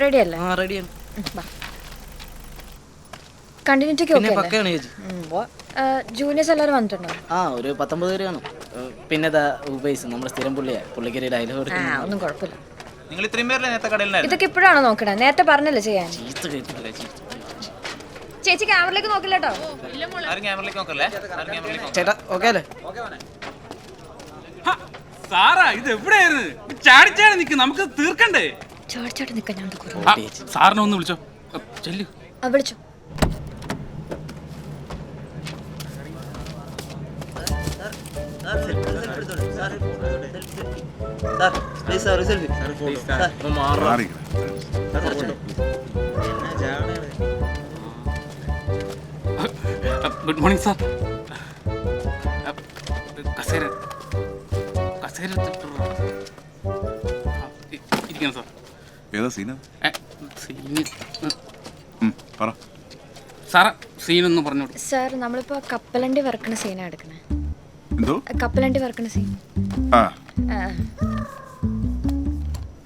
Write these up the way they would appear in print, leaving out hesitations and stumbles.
Ready അല്ലേ? ആ റെഡിയാണ്. കണ്ടിന്യൂറ്റിക്ക് പിന്നെ ഓക്കെ പക്കയാണ് ചേച്ചി. ജൂനിയേഴ്സ് എല്ലാവരും വന്നിട്ടുണ്ടോ? ആ ഒരു 19 പേര് കാണും. പിന്നെ ഇതാ ഉപേസ് നമ്മുടെ സ്ഥിരം പുള്ളിയാണ്. പുള്ളിക്കൊരു ഡയലോഗ് ഒന്നും കുഴപ്പമില്ല. നിങ്ങൾ ഇത്രയും പേരല്ലേ നേരത്തെ കടയിലായിരുന്നു? ഇതൊക്കെ ഇപ്പോഴാണോ നോക്കണേ? നേരത്തെ പറഞ്ഞല്ലേ ചെയ്യാൻ. ചീത്ത കേട്ടിട്ടില്ല ചീത്ത. ചേച്ചി ക്യാമറയിലേക്ക് നോക്കില്ല കേട്ടോ. ആരും ക്യാമറയിലേക്ക് നോക്കല്ലേ? ആരും ക്യാമറയിലേക്ക് നോക്കല്ലേ? ചേട്ടാ ഓക്കെ അല്ലേ? സാറാ ഇത് എവിടെയായിരുന്നു? ചാടിച്ചാടി നിൽക്കും, നമുക്ക് തീർക്കണ്ടേ? ചോടിച്ചോട്ട് നിൽക്കാൻ ഞാൻ സാറിനെ ഒന്ന് വിളിച്ചോ, ചെല്ലു. വിളിച്ചോ. Good morning sir. കസേര കസേര ഇരിക്കണം സാർ. ഏതാ സീന? സീന് പറ സാറാ, സീനൊന്ന് പറഞ്ഞോളൂ. സാർ നമ്മളിപ്പോ കപ്പലണ്ടി വറക്കണ സീനാണ് എടുക്കണേ. എന്തോ കപ്പലണ്ടി വറക്കണ സീൻ. ആ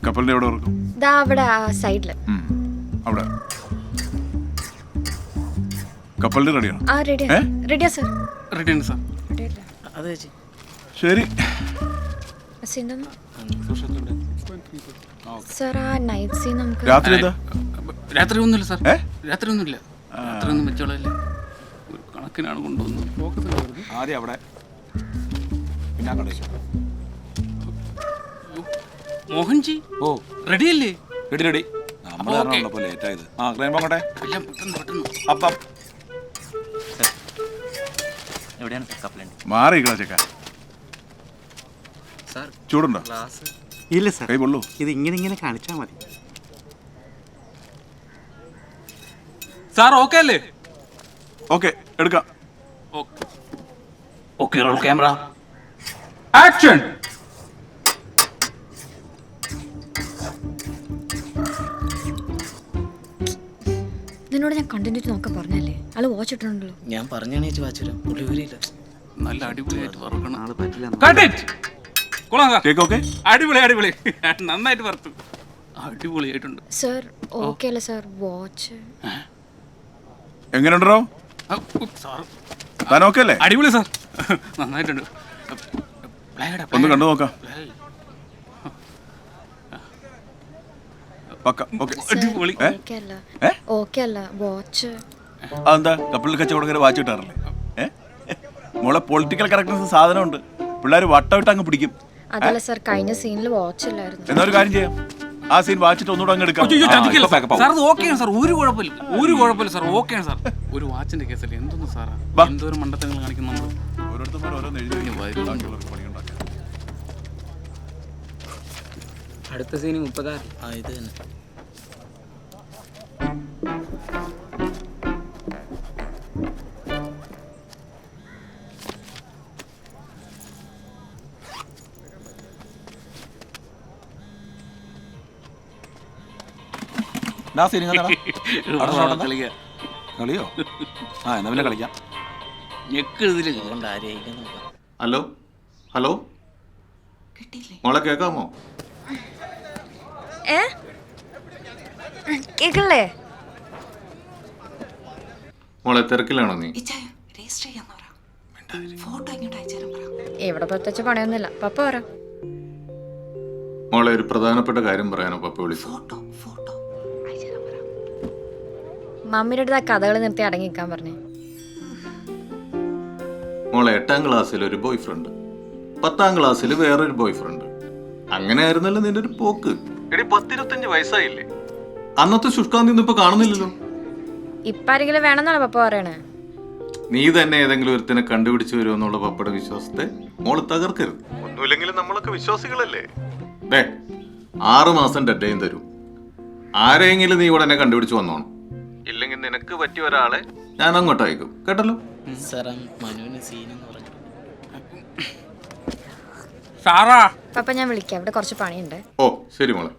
കപ്പലിന്റെ എവിടെ ഓർക്കും? ദാ അവിടെ ആ സൈഡില്. അവിടെ കപ്പലിന്റെ റെഡിയാണോ? ആ റെഡിയാ. റെഡിയാ സാർ. റെഡിയാണ് സാർ. അത് ചേച്ചി ശരി. സാർ ആ നൈറ്റ് സീൻ നമുക്ക് രാത്രി എന്താ? രാത്രി ഒന്നുമില്ല സാർ, രാത്രി ഒന്നുമില്ല. രാത്രി ഒന്നും വെച്ചോളല്ലേ, ഒരു കണക്കിനാണ് കൊണ്ടുവന്നത്. ആദ്യം അവിടെ പിന്നെ മോഹൻജി ഓ റെഡിയല്ലേ? Ready ready. നമ്മൾ കാരണമാണല്ലോ ലേറ്റ് ആയത്. ആ ക്രൈം പോകട്ടെ. എല്ലാം പെട്ടെന്ന് പെട്ടെന്ന്. അപ്പം എവിടെയാണ് കപ്പലണ്ടി? മാറിയിക്കളാ ചെക്ക. ചൂടുണ്ടോ? ഇല്ല സാർ, കൈ പൊള്ളൂ. ഇത് ഇങ്ങനെ കാണിച്ചാൽ മതി. സാർ ഓക്കെ അല്ലേ? ഓക്കെ എടുക്കാം. Okay roll camera action. നിന്നോട് ഞാൻ കണ്ടിന്യൂറ്റി നോക്കാൻ പറഞ്ഞല്ലേ? ആള് വാച്ച് ഇട്ടുണ്ടല്ലോ. ഞാൻ പറഞ്ഞാണ് ചേച്ചി വാച്ചുരാം. പുള്ളി വരില്ല. നല്ല അടിപൊളിയായിട്ട് വറക്കണം. ആള് പറ്റില്ല. Cake okay. അടിപൊളി അടിപൊളി, നന്നായിട്ട് വറുത്തു. അടിപൊളിയായിട്ടുണ്ട് സാർ. ഓക്കെ അല്ലേ സാർ? വാച്ച് എങ്ങനെയുണ്ടോ? സാർ താൻ ഓക്കെ അല്ലേ? അടിപൊളി സാർ, നന്നായിട്ടുണ്ട്. ഒന്ന് കണ്ടു നോക്കാം. പക്ക ഓക്കെ. അടിപൊളി. ഓക്കെ അല്ല വാച്ച്. അതെന്താ കപ്പലിൽ കച്ചവടക്കാരെ വാച്ച് കിട്ടാറില്ലേ? മോളെ പൊളിറ്റിക്കൽ കറക്റ്റ്നസ് സാധനമുണ്ട്. പിള്ളേർ വട്ടമിട്ട് അങ്ങ് പിടിക്കും. അതല്ല സാർ, കഴിഞ്ഞ സീനിൽ വാച്ച് ഇല്ലായിരുന്നു. എന്നൊരു കാര്യം ചെയ്യാം, ആ സീൻ വാച്ചിട്ട് ഒന്നുകൂടെ അങ്ങ് എടുക്കാം. സാർ അത് ഓക്കെയാണ് സാർ, ഒരു കുഴപ്പമില്ല, ഒരു കുഴപ്പമില്ല സാർ, ഓക്കെയാണ് സാർ. ഒരു വാച്ചിന്റെ കേസല്ലേ, എന്തൊന്നും സാറാ എന്തോരം മണ്ടത്തങ്ങൾ കാണിക്കുന്നു നമ്മൾ. ഓരോരുത്തർ ഓരോന്ന് എഴുതി പണിയുണ്ടാക്കാം. അടുത്ത സീന് 30. ആ ഇത് തന്നെ. കളിയോ? ആ എന്നാ പിന്നെ കളിക്കാം. ഹലോ ഹലോ, മോളെ കേക്കാമോ? കേക്കല്ലേ? മോളെ തിരക്കിലാണോ നീ? ഇവിടെ പ്രത്യേകിച്ച് പണിയൊന്നുമില്ല. പപ്പ പറ. മോളെ ഒരു പ്രധാനപ്പെട്ട കാര്യം പറയാനോ പപ്പ വിളിച്ചു. മമ്മിയുടെ അടുത്ത് ആ കഥകൾ നിർത്തി അടങ്ങിക്കാൻ പറഞ്ഞേ. മോളെ 8ാം ക്ലാസ്സിൽ ഒരു ബോയ് ഫ്രണ്ട്, 10ാം ക്ലാസ്സിൽ വേറൊരു ബോയ് ഫ്രണ്ട്. അങ്ങനെ ആയിരുന്നല്ലോ നിന്റെ ഒരു പോക്ക്. 10-25 വയസ്സായില്ലേ? അന്നത്തെ ശുഷ്കാന്തി ഒന്നും ഇപ്പൊ കാണുന്നില്ലല്ലോ. ഇപ്പൊ ആരെങ്കിലും വേണമെന്നാണ് പപ്പ പറയണേ. നീ തന്നെ ഏതെങ്കിലും ഒരുത്തിനെ കണ്ടുപിടിച്ചു വരുമെന്നുള്ള പപ്പയുടെ വിശ്വാസത്തെ മോള് തകർക്കരുത്. ഒന്നുമില്ലെങ്കിലും നമ്മളൊക്കെ വിശ്വാസികളല്ലേ. 6 മാസം ഡെഡ്ലൈൻ തരും. ആരെങ്കിലും നീ ഉടനെ കണ്ടുപിടിച്ചു വന്നോണം. ഇല്ലെങ്കിൽ നിനക്ക് പറ്റിയ ഒരാളെ ഞാൻ അങ്ങോട്ട് അയക്കും. കേട്ടല്ലോ? പപ്പ ഞാൻ വിളിക്കാം, ഇവിടെ കുറച്ച് പണിയുണ്ട്. ഓ ശരി മോളെ.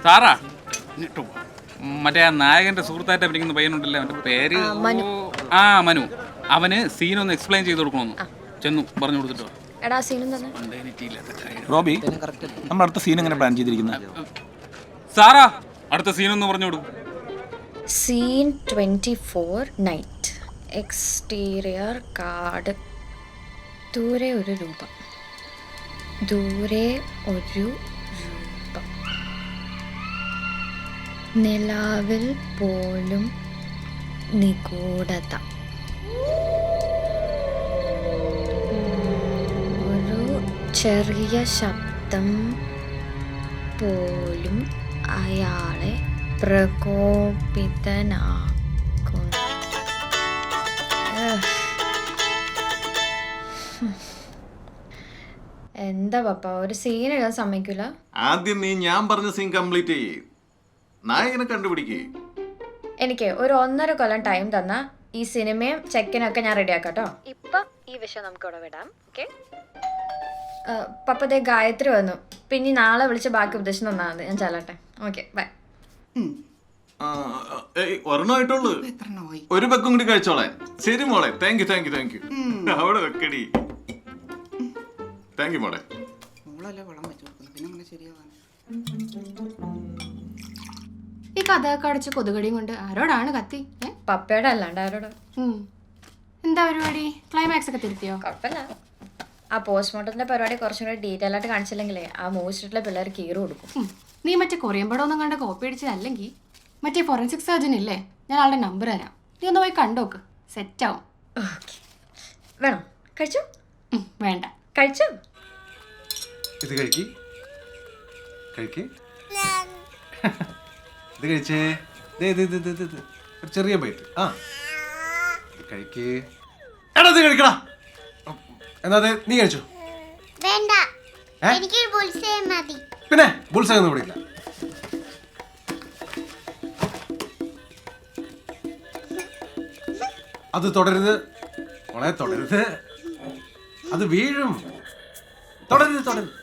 സാറാ, മറ്റേ ആ നായകന്റെ സുഹൃത്തായിട്ട് അഭിനയിക്കുന്ന പയ്യനുണ്ടല്ലോ, അവന്റെ പേര് ആ മനു. അവന് സീനൊന്ന് എക്സ്പ്ലെയിൻ ചെയ്ത് കൊടുക്കണമെന്ന് ചെന്നു പറഞ്ഞു കൊടുത്തിട്ടോ. എടാ സീനും തന്നെ. റോബി, നമ്മുടെ അടുത്ത സീൻ എങ്ങനെ പ്ലാൻ ചെയ്തിരിക്കുന്നത്? സാറാ അടുത്ത സീനൊന്ന് പറഞ്ഞു കൊടുക്കും. Scene 24 night. Exterior card. ദൂരെ ഒരു രൂപം. ദൂരെ ഒരു രൂപം. നിലാവിൽ പോലും നിഗൂഢത. ഒരു ചെറിയ ശബ്ദം പോലും അയാളെ പ്രകോപിതനാക്കുന്നു. എന്താ പപ്പ ഒരു സീൻ എഴുതാൻ സമ്മതിക്കൂല? ആദ്യം നീ ഞാൻ പറഞ്ഞ സീൻ കംപ്ലീറ്റ് ചെയ്യേ, നായകനെ കണ്ടുപിടിക്കേ. എനിക്ക് ഒരു 1.5 കൊല്ലം ടൈം തന്ന ഈ സിനിമയും ചെക്കിനൊക്കെ ഞാൻ റെഡിയാക്കാം കേട്ടോ. ഇപ്പൊ ഈ വിഷയം നമുക്ക് ഇവിടെ വിടാം. ഓക്കെ പപ്പതേ ഗായത്രി വന്നു. പിന്നെ നാളെ വിളിച്ച് ബാക്കി ഉപദേശം തന്നാൽ മതി. ഞാൻ ചെല്ലട്ടെ. Okay bye. ഒരെണ്ണമായിട്ടുള്ളൂ, ഒരു പെക്കും കൂടി കഴിച്ചോളെ. ശരി മോളെ, thank you thank you thank U. അവിടെ വെക്കടി. താങ്ക് യു മോളെ. ഈ കഥയൊക്കെ അടച്ച് കൊതുകടിയും കൊണ്ട് ആരോടാണ് കത്തി? പപ്പയുടെ അല്ലാണ്ട് ആരോട്? എന്താ പരിപാടി? ക്ലൈമാക്സ് ഒക്കെ തിരുത്തിയോ? കുഴപ്പമില്ല. ആ പോസ്റ്റ്മോർട്ടത്തിന്റെ പരിപാടി കുറച്ചും കൂടി ഡീറ്റെയിൽ ആയിട്ട് കാണിച്ചില്ലെങ്കിലേ ആ മൂവിച്ചിട്ടുള്ള പിള്ളേർ കീറ് കൊടുക്കും. നീ മറ്റേ കൊറിയൻ പടം ഒന്നും കണ്ട കോപ്പി അടിച്ചതല്ലെങ്കിൽ മറ്റേ ഫോറൻസിക് സർജൻ ഇല്ലേ, ഞാൻ ആളുടെ നമ്പർ തരാം. നീ ഒന്ന് പോയി കണ്ടോക്ക്, സെറ്റാവും. ഓക്കെ വേണം. കഴിച്ചു? വേണ്ട, കഴിച്ചു. ഇത് കഴിക്ക് കഴിക്ക് ഇത് കഴിച്ചേ. ഒരു ചെറിയ ബൈറ്റ്. ആ കഴിക്ക്. എടാ ഇത് കഴിക്കടാ. എന്നാ നീ കഴിച്ചോ? വേണ്ട, എനിക്ക് ബുൾസേ മതി. പിന്നെ ബുൾസൈ ഒന്നും പിടിക്കില്ല. അത് തുടരുത് മോളെ, തുടരുത്. അത് വീഴും. തുടരുത് തുടരുത്.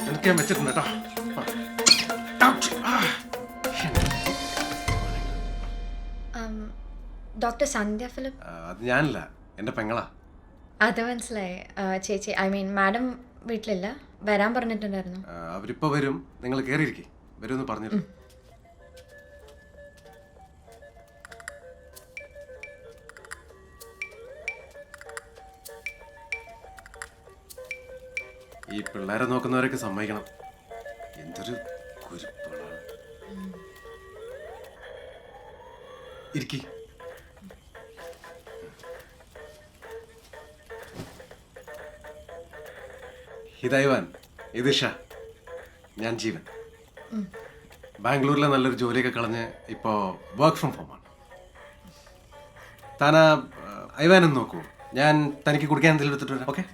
എനിക്ക് ഞാൻ വെച്ചിട്ടുണ്ട് കേട്ടോ. ഡോക്ടർ സന്ധ്യ ഫിലിപ്പ്? അത് ഞാനല്ല, എൻ്റെ പെങ്ങളാ. അത് മനസ്സിലായി. ചേച്ചി ഐ മീൻ മാഡം വീട്ടിലില്ല, വരാൻ പറഞ്ഞിട്ടുണ്ടായിരുന്നു. അവരിപ്പോ വരും, നിങ്ങൾ കയറിയിരിക്കേ. വരുമെന്ന് പറഞ്ഞിരുന്നു. ഈ പിള്ളേരെ നോക്കുന്നവരൊക്കെ സമ്മതിക്കണം, എന്തൊരു കുരുപ്പുകളാണ്. ഇരിക്കി. ഹിതൈവാൻ, ഇത് ഷാ, ഞാൻ ജീവൻ. ബാംഗ്ലൂരിലെ നല്ലൊരു ജോലിയൊക്കെ കളഞ്ഞ് ഇപ്പോൾ വർക്ക് ഫ്രം ഹോമാണ്. താനാ ഐവാനും നോക്കൂ, ഞാൻ തനിക്ക് കുടിക്കാൻ എന്തെങ്കിലും എടുത്തിട്ട് വരാം. ഓക്കെ?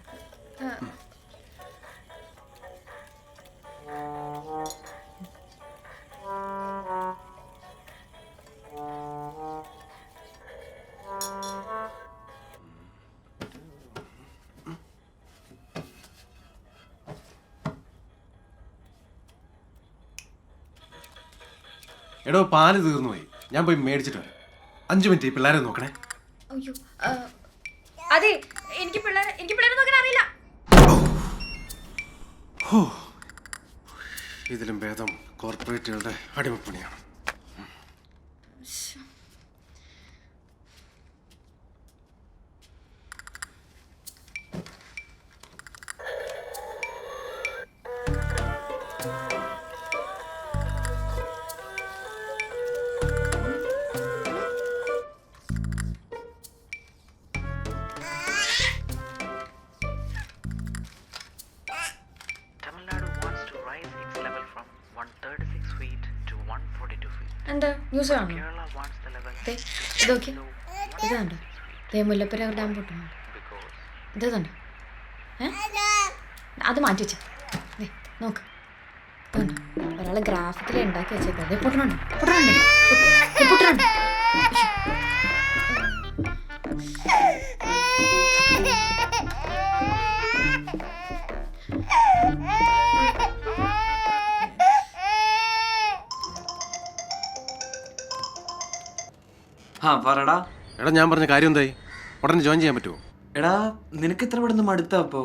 എടോ പാല് തീർന്നു പോയി, ഞാൻ പോയി മേടിച്ചിട്ട് വരാം. 5 മിനിറ്റ് ഈ പിള്ളേരെ നോക്കണേ. അയ്യോ അതെ, എനിക്ക് പിള്ളേരെ നോക്കാൻ അറിയില്ല. ഇതിലും ഭേദം കോർപ്പറേറ്റുകളുടെ അടിമപ്പണിയാണ്. എന്താ ന്യൂസ് കാണോ? ഇതൊക്കെ ഇതാണ്ടോ മുല്ലപ്പെര ഡാം പൊട്ടുന്നുണ്ട്. ഇതുണ്ട്. അത് മാറ്റി വെച്ച നോക്ക്. ഒരാളെ ഗ്രാഫിക്കലി ഉണ്ടാക്കി വെച്ചേക്കാം. പൊട്ടണുണ്ട് പൊട്ടണുണ്ട് പൊട്ടണുണ്ട്. എടാ എടാ ഞാൻ പറഞ്ഞ കാര്യം എന്തായി? ഉടനെ ജോയിൻ ചെയ്യാൻ പറ്റുമോ? എടാ നിനക്ക് ഇത്ര പെടുന്ന മടുത്താ അപ്പോ?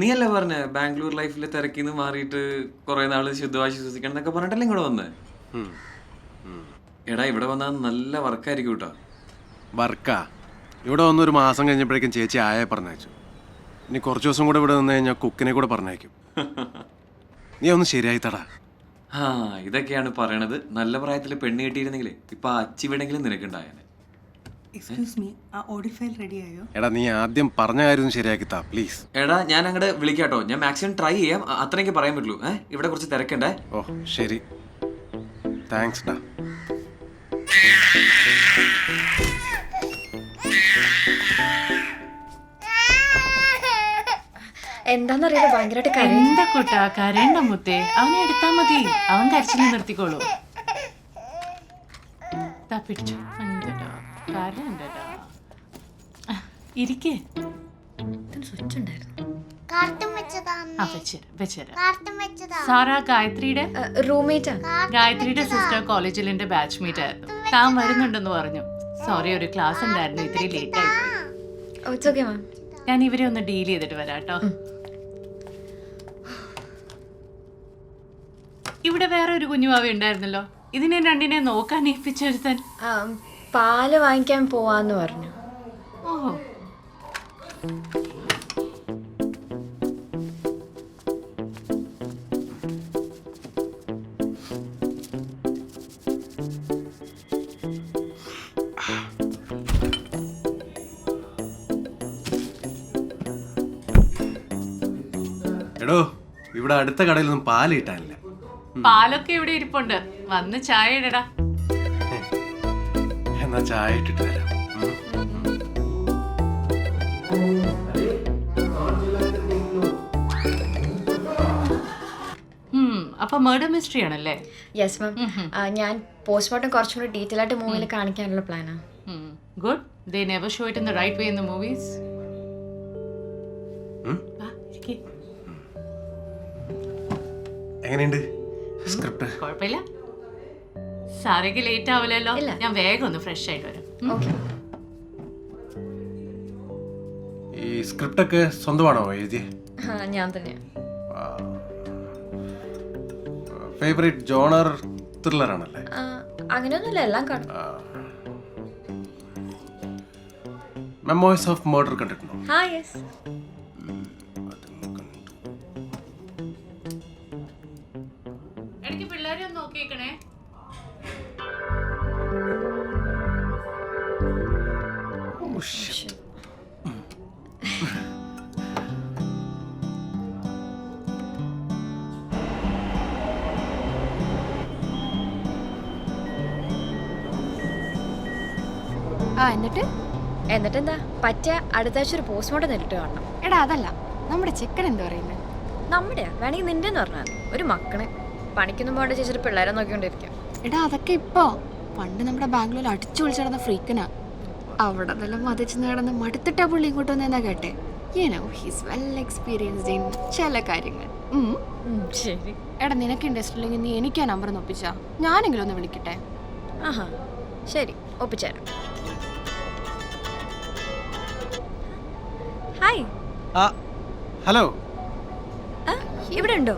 നീയല്ലേ പറഞ്ഞ ബാംഗ്ലൂർ ലൈഫിൽ തിരക്കിന്ന് മാറിയിട്ട് കുറെ നാള് ശുദ്ധവാശി ശ്വസിക്കണം എന്നൊക്കെ പറഞ്ഞിട്ടല്ലേ ഇങ്ങോട്ട് വന്നേ? എടാ ഇവിടെ വന്നാൽ നല്ല വർക്കായിരിക്കും കേട്ടോ. വർക്കാ? ഇവിടെ വന്നൊരു മാസം കഴിഞ്ഞപ്പോഴേക്കും ചേച്ചി ആയെ പറഞ്ഞയച്ചു. ഇനി കുറച്ച് ദിവസം കൂടെ ഇവിടെ നിന്ന് കഴിഞ്ഞാൽ കുക്കിനെ കൂടെ പറഞ്ഞയക്കും. നീ ഒന്ന് ശരിയായി തടാ. ആ ഇതൊക്കെയാണ് പറയണത്. നല്ല പ്രായത്തിൽ പെണ്ണ് കിട്ടിയിരുന്നെങ്കിലേ ഇപ്പൊ അച്ചിവിടെങ്കിലും നിനക്കുണ്ടായേനെ. എടാ നീ ആദ്യം പറഞ്ഞ കാര്യം ഒന്ന് ശരിയാക്കി താ പ്ലീസ്. എടാ ഞാൻ അങ്ങോട്ട് വിളിക്കാട്ടോ. ഞാൻ മാക്സിമം ട്രൈ ചെയ്യാം. അത്രയൊക്കെ പറയാൻ പറ്റുള്ളൂ. ഇവിടെ കുറച്ച് തിരക്കണ്ടേ. ഓ ശരി, താങ്ക്സ് ഡാ. എന്താന്നറിയാതെ ഭയങ്കരമായിട്ട് കരയും. എന്താ കൂട്ടാ കരയണ്ട മുത്തേ, അവനെ എടുത്താ മതി, അവൻ കരച്ചിൽ നിർത്തിക്കോളൂ. പിടിച്ചു കരണ്ടടാ. ഇരിക്കേ. സ്വിച്ച് ഉണ്ടായിരുന്നു. സാറാ ഗായത്രിയുടെ റൂംമേറ്റാ. ഗായത്രിയുടെ സിസ്റ്റർ കോളേജിൽ എന്റെ ബാച്ച്മേറ്റ് ആയിരുന്നു. താൻ വരുന്നുണ്ടെന്ന് പറഞ്ഞു. സോറി, ഒരു ക്ലാസ് ഉണ്ടായിരുന്നു, ഇത്തിരി ലേറ്റ് ആയിപ്പോയി. ഞാൻ ഇവരെ ഒന്ന് ഡീൽ ചെയ്തിട്ട് വരാം കേട്ടോ. ഇവിടെ വേറെ ഒരു കുഞ്ഞുവാവ ഉണ്ടായിരുന്നല്ലോ, ഇതിനെ രണ്ടിനെ നോക്കാൻ ഏൽപ്പിച്ചെടുത്താൻ. പാല് വാങ്ങിക്കാൻ പോവാന്ന് പറഞ്ഞു. ഓ എടോ ഇവിടെ അടുത്ത കടയിലൊന്നും പാല് കിട്ടാനില്ല. പാലൊക്കെ ഇവിടെ ഇരിപ്പുണ്ട്, വന്ന് ചായ ഇടടാ. എന്നാ ചായ ഇട്ടിട്ട് തരാം. അപ്പൊ മർഡർ മിസ്റ്ററി ആണല്ലേ? Yes ma'am. ഞാൻ പോസ്റ്റ്മോർട്ടം കുറച്ചും കൂടി ഡീറ്റെയിൽ ആയിട്ട് മൂവിയിൽ കാണിക്കാനുള്ള പ്ലാനാ. Good. They never show it in the right way in the movies. എങ്ങനെയുണ്ട് സ്ക്രിപ്റ്റ്? കുഴപ്പമില്ല. സാരക്ക് ലേറ്റ് ആവില്ലല്ലോ, ഞാൻ വേഗം ഒന്ന് ഫ്രഷ് ആയിട്ട് വരാം. ഈ സ്ക്രിപ്റ്റ് ഒക്കെ സ്വന്തമാണോ എഴുതിയേ? ഞാൻ തന്നെയാ. ഫേവറേറ്റ് ജോണർ ത്രില്ലർ ആണല്ലേ? അങ്ങനെയൊന്നുമില്ല, എല്ലാം കാണും. മെമ്മോയ്സ് ഓഫ് മർഡർ കണ്ടിട്ടുണ്ടോ? യെസ്. എനിക്ക് പിള്ളേരെ ഒന്ന് നോക്കിയേക്കണേ. എന്നിട്ടെന്താ പറ്റിയ അടുത്ത ആഴ്ച ഒരു പോസ്റ്റ്മോർട്ടം നേരിട്ട് കാണണം. എടാ അതല്ല, നമ്മുടെ ചെക്കൻ എന്താ പറയുന്നത്? നമ്മുടെയാ വേണമെങ്കിൽ നിന്റെ എന്ന് പറഞ്ഞാൽ ഒരു മക്കളെ പണിക്കൊന്നും പോകേണ്ട ചേച്ചി പിള്ളേരെ നോക്കിക്കൊണ്ടിരിക്കും. എടാ അതൊക്കെ ഇപ്പോ, പണ്ട് നമ്മുടെ ബാംഗ്ലൂരിൽ അടിച്ചു വിളിച്ചു നടന്ന ഫ്രീക്കനാ. അവിടെ അതെല്ലാം മതിച്ച് നടന്ന് മടുത്തിട്ടാ പുള്ളി ഇങ്ങോട്ട് വന്നെന്നാ കേട്ടെ. ഹീസ് വെൽ എക്സ്പീരിയൻസ്ഡ് ഇൻ ചില കാര്യങ്ങൾ. ശരി. എടാ നിനക്ക് ഇൻട്രസ്റ്റ് ഇല്ലെങ്കിൽ നീ എനിക്ക് ആ നമ്പർ ഒപ്പിച്ചാ, ഞാനെങ്കിലും ഒന്ന് വിളിക്കട്ടെ. ശരി, ഒപ്പിച്ചേരാം. ഹായ്. ഹലോ, ഇവിടെ ഉണ്ടോ?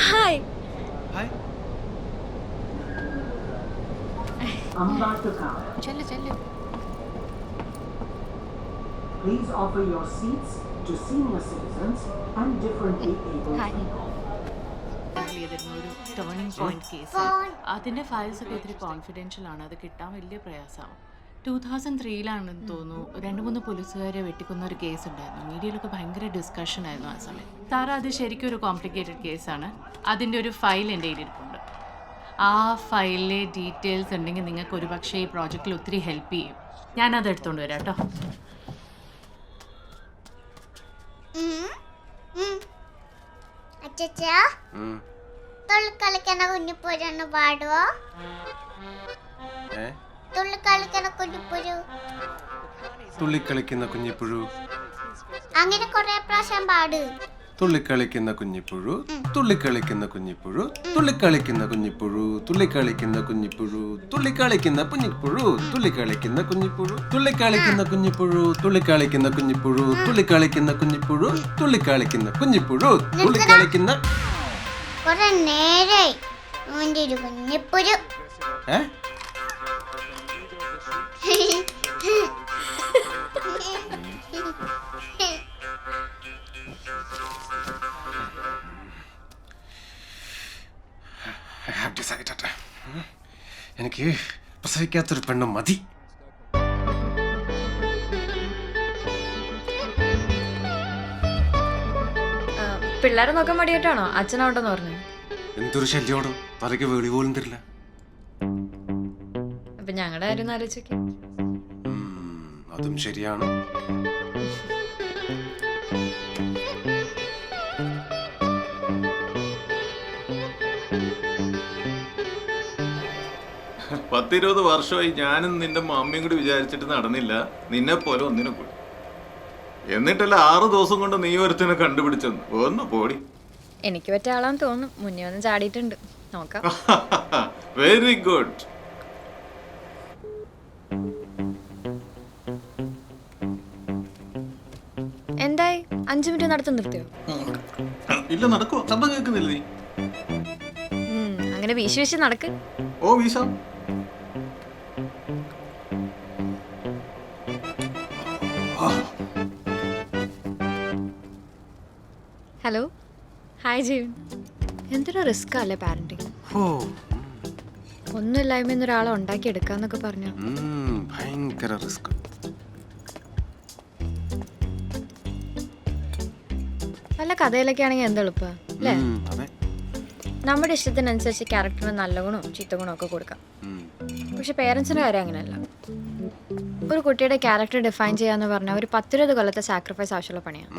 ഹായ്. ചെല്ല് ചെല്ല്. Please offer your seats to senior citizens and differently abled people. ഒരു ടേണിംഗ് പോയിന്റ് കേസ്. അതിന്റെ ഫയൽസ് ഒക്കെ ഇത്തിരി കോൺഫിഡൻഷ്യൽ ആണ്, അത് കിട്ടാൻ വലിയ പ്രയാസമാണ്. 2003 തോന്നുന്നു 2-3 പോലീസുകാരെ വെട്ടിക്കുന്ന ഒരു കേസ് ഉണ്ടായിരുന്നു. മീഡിയയിലൊക്കെ ഭയങ്കര ഡിസ്കഷൻ ആയിരുന്നു ആ സമയത്ത്. സാർ അത് ശരിക്കും ഒരു കോംപ്ലിക്കേറ്റഡ് കേസാണ്. അതിൻ്റെ ഒരു ഫയൽ എൻ്റെ കയ്യിലിരിപ്പുണ്ട്. ആ ഫയലിലെ ഡീറ്റെയിൽസ് ഉണ്ടെങ്കിൽ നിങ്ങൾക്ക് ഒരു പക്ഷേ ഈ പ്രോജക്റ്റിൽ ഒത്തിരി ഹെൽപ്പ് ചെയ്യും. ഞാനത് എടുത്തോണ്ട് വരാം കേട്ടോ. തുള്ളിക്കളിക്കണ കുഞ്ഞിപ്പൂരൊന്ന് പാടുവോ? തുള്ളിക്കളിക്കണ കുഞ്ഞിപ്പുരു, തുള്ളിക്കളിക്കുന്ന കുഞ്ഞിപ്പുഴു, അങ്ങനെ കൊറേ പ്രാവശ്യം പാട്. തുള്ളിക്കളിക്കുന്ന കുഞ്ഞിപ്പുഴു തുള്ളിക്കളിക്കുന്ന കുഞ്ഞിപ്പുഴു തുള്ളിക്കളിക്കുന്ന കുഞ്ഞിപ്പുഴു തുള്ളിക്കളിക്കുന്ന കുഞ്ഞിപ്പുഴു തുള്ളിക്കളിക്കുന്ന കുഞ്ഞിപ്പുഴു തുള്ളിക്കളിക്കുന്ന കുഞ്ഞിപ്പുഴു തുള്ളിക്കളിക്കുന്ന കുഞ്ഞിപ്പുഴു തുള്ളിക്കളിക്കുന്ന കുഞ്ഞിപ്പുഴു തുള്ളിക്കളിക്കുന്ന കുഞ്ഞിപ്പുഴു തുള്ളിക്കളിക്കുന്ന കുഞ്ഞിപ്പുഴു തുള്ളിക്കളിക്കുന്ന കുറെ നേരായി അവന്റെ ഒരു കുഞ്ഞിപ്പൊരു ഏ I have decided. എനിക്ക് പ്രസവിക്കാത്തൊരു പെണ്ണ് മതി. പിള്ളേരെ നോക്കാൻ മടിയായിട്ടാണോ അച്ഛനോട്ടെന്ന് പറഞ്ഞു? എന്തൊരു ശല്യോടോ, തലയ്ക്ക് വെളി പോലും തരില്ല. അപ്പൊ ഞങ്ങളുടെ കാര്യം ആലോചിച്ചോക്കെ. അതും ശരിയാണ്. പത്തിരുപത് വർഷമായി ഞാനും നിന്റെ മമ്മിയും കൂടി വിചാരിച്ചിട്ട് നടന്നില്ല, നിന്നെ പോലെ ഒന്നിനെ കൂടി. എന്നിട്ടല്ല 6 ദിവസം കൊണ്ട് നീ ഒരുത്തിനെ കണ്ടുപിടിച്ചെന്ന്. ഒന്ന് പോടി. എനിക്ക് പറ്റിയ ആളാന്ന് തോന്നുന്നു. മുന്നേ ഒന്നും ചാടിയിട്ടുണ്ട്. നോക്കാം. Very good. എന്തായി 5 മിനിറ്റ് നടത്തി നിർത്തിയോ? ഇല്ല, നടക്കുവോ? ശബ്ദം കേൾക്കുന്നില്ല നീ? അങ്ങനെ വീശി വീശി നടക്ക്. ഓ വീശാം. ഹലോ, ഹായ് ജീവൻ. എന്തൊരു റിസ്ക് അല്ലേ പാരന്റിങ്. ഒന്നുമില്ലായ്മ ഒരാളെ ഉണ്ടാക്കിയെടുക്കാന്നൊക്കെ പറഞ്ഞു. ഭയങ്കര റിസ്ക്. വല്ല കഥയിലൊക്കെ ആണെങ്കിൽ എന്ത് എളുപ്പാ അല്ലേ? നമ്മുടെ ഇഷ്ടത്തിനനുസരിച്ച് ക്യാരക്ടറിന് നല്ല ഗുണവും ചീത്ത ഗുണവും ഒക്കെ കൊടുക്കാം. പക്ഷെ പേരൻസിന്റെ കാര്യം അങ്ങനെയല്ല. ഒരു കുട്ടിയുടെ ക്യാരക്ടർ ഡിഫൈൻ ചെയ്യാന്ന് പറഞ്ഞാൽ ഒരു 10-20 കൊല്ലത്തെ സാക്രിഫൈസ് ആവശ്യമുള്ള പണിയാണ്.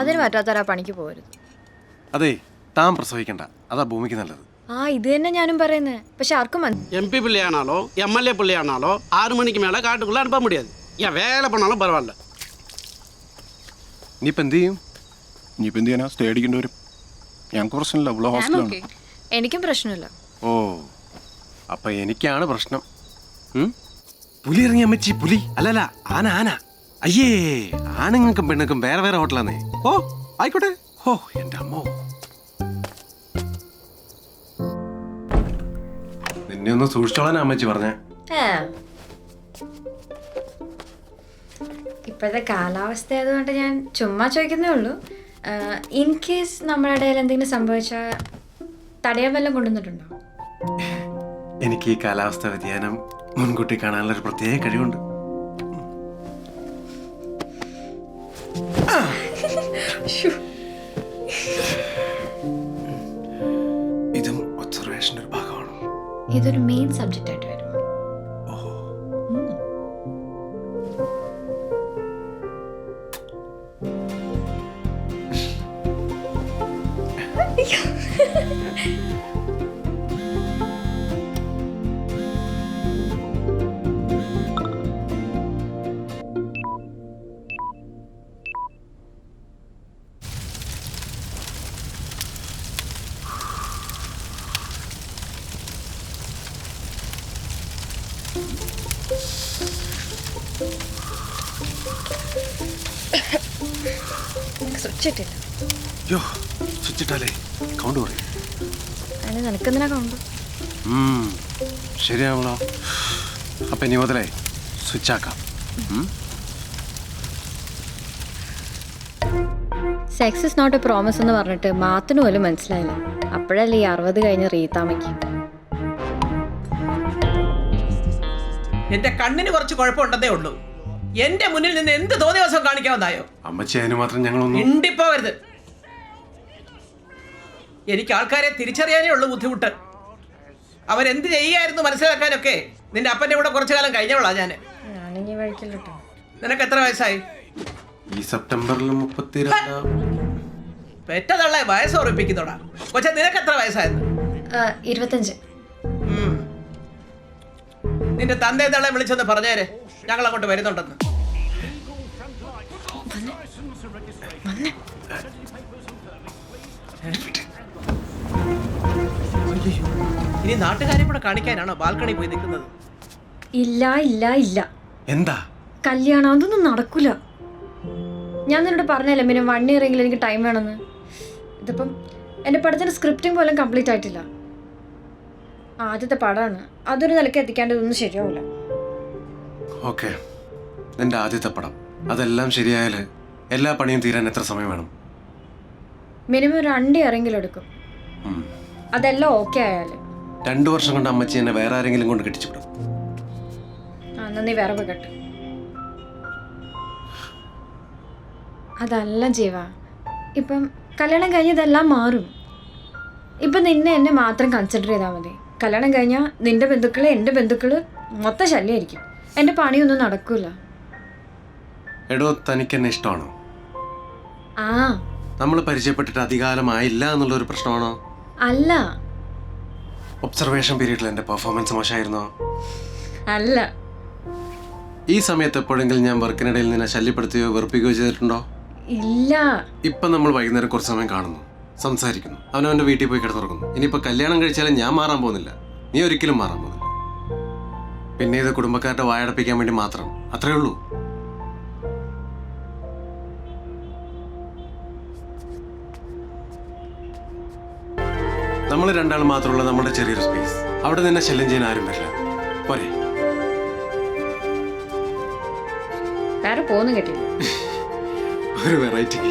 അതിന് പറ്റാത്തൊരാ പണിക്ക് പോകരുത്. അതെ, താൻ പ്രസവിക്കണ്ട, അതാ ഭൂമിക്ക് നല്ലത്. ഇത് തന്നെ ഞാനും പറയുന്നത്. പക്ഷെ ആർക്കും MP பிள்ளையானாலோ MLA பிள்ளையானாலோ 6 மணிக்கு மேல காட்டுக்குள்ள அனுப்ப முடியாது. ஏன் வேலை பண்ணாலும் பரவாயில்ல. ഇനിയിപ്പോ എന്ത് ചെയ്യും? ഇനിയിപ്പോ എന്ത് ചെയ്യാനാ? സ്റ്റേ അടിക്കേണ്ടി വരും. ഞങ്ങൾക്ക് പ്രശ്നമില്ല, ഇവിടെ ഹോസ്റ്റലാണ്. എനിക്കും പ്രശ്നമില്ല. ഓ, അപ്പൊ എനിക്കാണ് പ്രശ്നം. പുലി ഇറങ്ങിയ അമ്മച്ചി, പുലി അല്ലല്ല, ആന ആന. അയ്യേ, ആണുങ്ങൾക്കും പെണ്ണുങ്ങൾക്കും വേറെ വേറെ ഹോട്ടലാന്നേ. ഓ ആയിക്കോട്ടെ. ഓ എന്റെ അമ്മോ, നിന്നെ ഒന്ന് സൂക്ഷിച്ചോളാനാ അമ്മച്ചി പറഞ്ഞേ. ഇപ്പോഴത്തെ കാലാവസ്ഥ ആയതുകൊണ്ട് ഞാൻ ചുമ്മാ ചോദിക്കുന്നേ ഉള്ളൂ. ഇൻ കേസ് നമ്മുടെ ഇടയിൽ എന്തെങ്കിലും സംഭവിച്ചാൽ തടയാൻ വല്ലതും കൊണ്ടുവന്നിട്ടുണ്ടോ? എനിക്ക് ഈ കാലാവസ്ഥ വ്യതിയാനം മുൻകൂട്ടി കാണാനുള്ള ഒരു പ്രത്യേക കഴിവുണ്ട്. ഇതും ഒബ്സർവേഷന്റെ ഒരു ഭാഗമാണ്. ഇതൊരു മെയിൻ സബ്ജക്റ്റ് ആയിട്ട് വരും. സ്വിച്ചിട്ടാലേ കൗണ്ട് പറയും. അതിന് നിനക്കെന്തിനാ കൗണ്ട്? ശരിയാണല്ലോ. അപ്പൊ ഇനി മുതലേ സ്വിച്ച് ആക്കാം. Sex is not a promise എന്ന് പറഞ്ഞിട്ട് മാത്തിന് പോലും മനസ്സിലായില്ല. അപ്പോഴല്ലേ ഈ 60 കഴിഞ്ഞ് റീത്താമയ്ക്ക്. എന്റെ കണ്ണിന് കുറച്ച് കുഴപ്പമുണ്ടെന്നേ ഉള്ളൂ. എന്റെ മുന്നിൽ നിന്ന് എന്ത് തോന്നിയ ദിവസം കാണിക്കാവുന്നായോ? അമ്മച്ചി, അതിന് മാത്രം ഞങ്ങളൊന്നും ഇണ്ടിപ്പോവരുത്. എനിക്ക് ആൾക്കാരെ തിരിച്ചറിയാനേ ഉള്ളൂ ബുദ്ധിമുട്ട്. അവരെന്ത് ചെയ്യായിരുന്നു മനസ്സിലാക്കാനൊക്കെ നിന്റെ അപ്പന്റെ കൂടെ കുറച്ചു കാലം കഴിഞ്ഞവളാ ഞാന്. നിനക്ക് എത്ര വയസ്സായി? ഈ സെപ്റ്റംബറിൽ 32. പെറ്റതള്ള വയസ്സ് ഉറപ്പിക്കുന്നോടാ. കൊച്ചെ, നിനക്ക് എത്ര വയസ്സായിരുന്നു? 25. നിന്റെ തന്തേ തള്ളെ വിളിച്ചൊന്ന് പറഞ്ഞേരെ, ഞങ്ങൾ അങ്ങോട്ട് വരുന്നുണ്ടെന്ന്. ഇനി നാട്ടുകാരെ കൂടെ കാണിക്കാനാണോ ബാൽക്കണി പോയി നിൽക്കുന്നത്? ഇല്ല ഇല്ല ഇല്ല. എന്താ കല്യാണം അതൊന്നും നടക്കൂല. ഞാൻ നിന്നോട് പറഞ്ഞല്ലേ പിന്നെ 1 year എങ്കിലും എനിക്ക് ടൈം വേണമെന്ന്. ഇതിപ്പം എൻ്റെ പടത്തിൻ്റെ സ്ക്രിപ്റ്റിംഗ് പോലും കംപ്ലീറ്റ് ആയിട്ടില്ല. ആദ്യത്തെ പടമാണ്, അതൊരു നിലയ്ക്ക് എത്തിക്കേണ്ടതൊന്നും ശരിയാവില്ല. ഓക്കെ, നിന്റെ ആദ്യത്തെ പടം അതെല്ലാം ശരിയായാൽ എല്ലാ പണിയും തീരാൻ എത്ര സമയം വേണം? മിനിമം 2 year എങ്കിലും എടുക്കും. അതെല്ലാം ഓക്കെ ആയാൽ 2 വർഷം കൊണ്ട് അമ്മച്ചി എന്നെ വേറെ ആരെങ്കിലും കൊണ്ട് കെട്ടിച്ചുവിടും. എന്നാ നീ വേറെ പോയി കെട്ട്. അതല്ല ജീവ, ഇപ്പം കല്യാണം കഴിഞ്ഞതെല്ലാം മാറും. ഇപ്പം നിന്നെ എന്നെ മാത്രം കൺസിഡർ ചെയ്താൽ മതി. കല്യാണം കഴിഞ്ഞാൽ നിന്റെ ബന്ധുക്കൾ എൻ്റെ ബന്ധുക്കൾ മൊത്തം ശല്യമായിരിക്കും. എൻ്റെ പണിയൊന്നും നടക്കൂല. എടോ, തനിക്ക് എന്നെ ഇഷ്ടമാണോ? ആ, നമ്മൾ പരിചയപ്പെട്ടിട്ട് അധികാലമായില്ല എന്നുള്ളൊരു പ്രശ്നമാണോ? അല്ല. ഒബ്സർവേഷൻ പീരീഡിൽ എൻ്റെ പെർഫോമൻസ് മോശമായിരുന്നോ? അല്ല. ഈ സമയത്ത് എപ്പോഴെങ്കിലും ഞാൻ വർക്കിനിടയിൽ നിന്നെ ശല്യപ്പെടുത്തുകയോ വെറുപ്പിക്കുകയോ ചെയ്തിട്ടുണ്ടോ? ഇല്ല. ഇപ്പം നമ്മൾ വൈകുന്നേരം കുറച്ച് സമയം കാണുന്നു, സംസാരിക്കുന്നു, അവനവൻ്റെ വീട്ടിൽ പോയി കിടന്നുറങ്ങുന്നു. ഇനിയിപ്പോൾ കല്യാണം കഴിച്ചാലും ഞാൻ മാറാൻ പോകുന്നില്ല, നീ ഒരിക്കലും മാറാൻ പോകുന്നില്ല. പിന്നെ ഇത് കുടുംബക്കാരുടെ വായടപ്പിക്കാൻ വേണ്ടി മാത്രം, അത്രേ ഉള്ളൂ. നമ്മൾ രണ്ടാളും മാത്രമുള്ള നമ്മുടെ ചെറിയൊരു സ്പേസ്, അവിടെ നിന്നെ ശല്യം ചെയ്യാൻ ആരും വരില്ല. പോരെ? വേറെ പോന്നു കേട്ടില്ല. ഒരു വെറൈറ്റിക്ക്.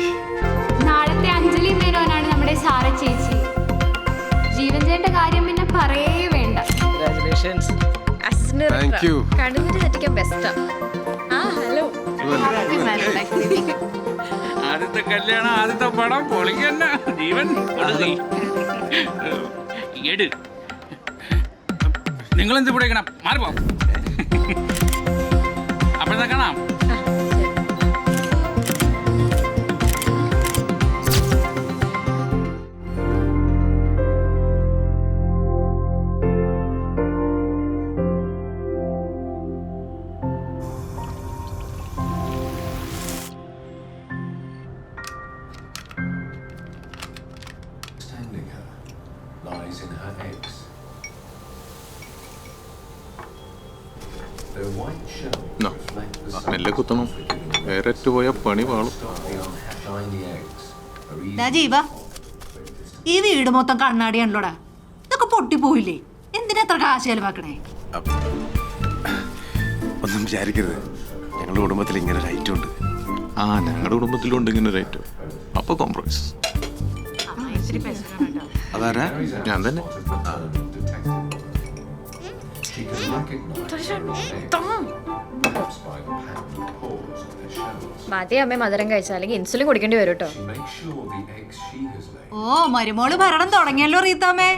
നാളത്തെ അഞ്ജലി മേനോനാണ് നമ്മുടെ സാര ചേച്ചി. ജീവൻ ചേട്ടന്റെ കാര്യം പിന്നെ പറയേ വേണ്ട. Thank you. കണ്ണൂര് തെറ്റിക്കാൻ ബെസ്റ്റാ. ആ ഹലോ. ആദ്യത്തെ കല്യാണം, ആദ്യത്തെ പടം പൊളിക്കന്നെ. ജീവൻ എട്. നിങ്ങളെന്ത് ഇവിടെ മാറിപ്പോ. അപ്പോഴത്തെ കാണാം. നെല്ല് കുത്തണം, വേറെറ്റ് പോയ പണി വാളും. ജീവ, ഈ വീട് മൊത്തം കണ്ണാടിയാണല്ലോടാ. ഇതൊക്കെ പൊട്ടിപ്പോയില്ലേ? എന്തിനാ എത്ര കാശ് ചെലവാക്കണേ? ഒന്നും വിചാരിക്കരുത്, ഞങ്ങളുടെ കുടുംബത്തിൽ ഇങ്ങനെ ഒരു ഐറ്റം ഉണ്ട്. ആ, ഞങ്ങളുടെ കുടുംബത്തിലുണ്ട് ഇങ്ങനെ ഒരു ഐറ്റം. അപ്പൊ കോംപ്രമൈസ്. അതാരാ? ഞാൻ തന്നെ. മതി അമ്മ മധുരം കഴിച്ചാൽ, അല്ലെങ്കിൽ ഇൻസുലിൻ കുടിക്കേണ്ടി വരും കേട്ടോ. ഓ, മരുമോള് ഭരണം തുടങ്ങിയല്ലോ റീത്താമ്മേ.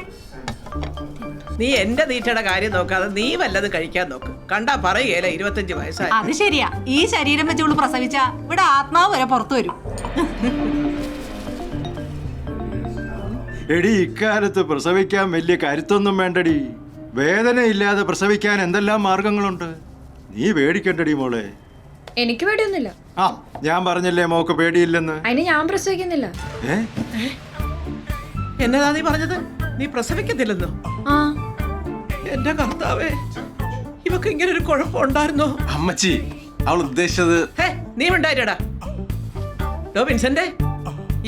നീ എന്റെ തീറ്റയുടെ കാര്യം നോക്കാതെ നീ വല്ലതും കഴിക്കാൻ നോക്ക്. കണ്ടാ പറയുകയല്ല 25 വയസ്സായി. അത് ശരിയാ. ഈ ശരീരം വെച്ചോള് പ്രസവിച്ച ഇവിടെ ആത്മാവ് വരെ പുറത്തു വരും. എടി, ഇക്കാലത്ത് പ്രസവിക്കാൻ വലിയ കരുത്തൊന്നും വേണ്ടടി. വേദനയില്ലാതെ പ്രസവിക്കാൻ എന്തെല്ലാം മാർഗങ്ങളുണ്ട്. നീ പേടിക്കണ്ടടി മോളെ. എനിക്ക് പേടിയൊന്നുമില്ല. ആ, ഞാൻ പറഞ്ഞല്ലേ മോക്ക് പേടിയില്ലെന്ന്. അതിന് ഞാൻ പ്രസവിക്കുന്നില്ല. എന്നതാ നീ പറഞ്ഞത്? നീ പ്രസവിക്കത്തില്ലെന്നോ? ആ. എന്റെ കർത്താവേ, ഇവക്ക് ഇങ്ങനെ ഒരു കുഴപ്പമുണ്ടായിരുന്നോ? അമ്മച്ചി, അവൾ ഉദ്ദേശിച്ചത്. നീ ഉണ്ടായിട്ടാ വിൻസെന്റെ,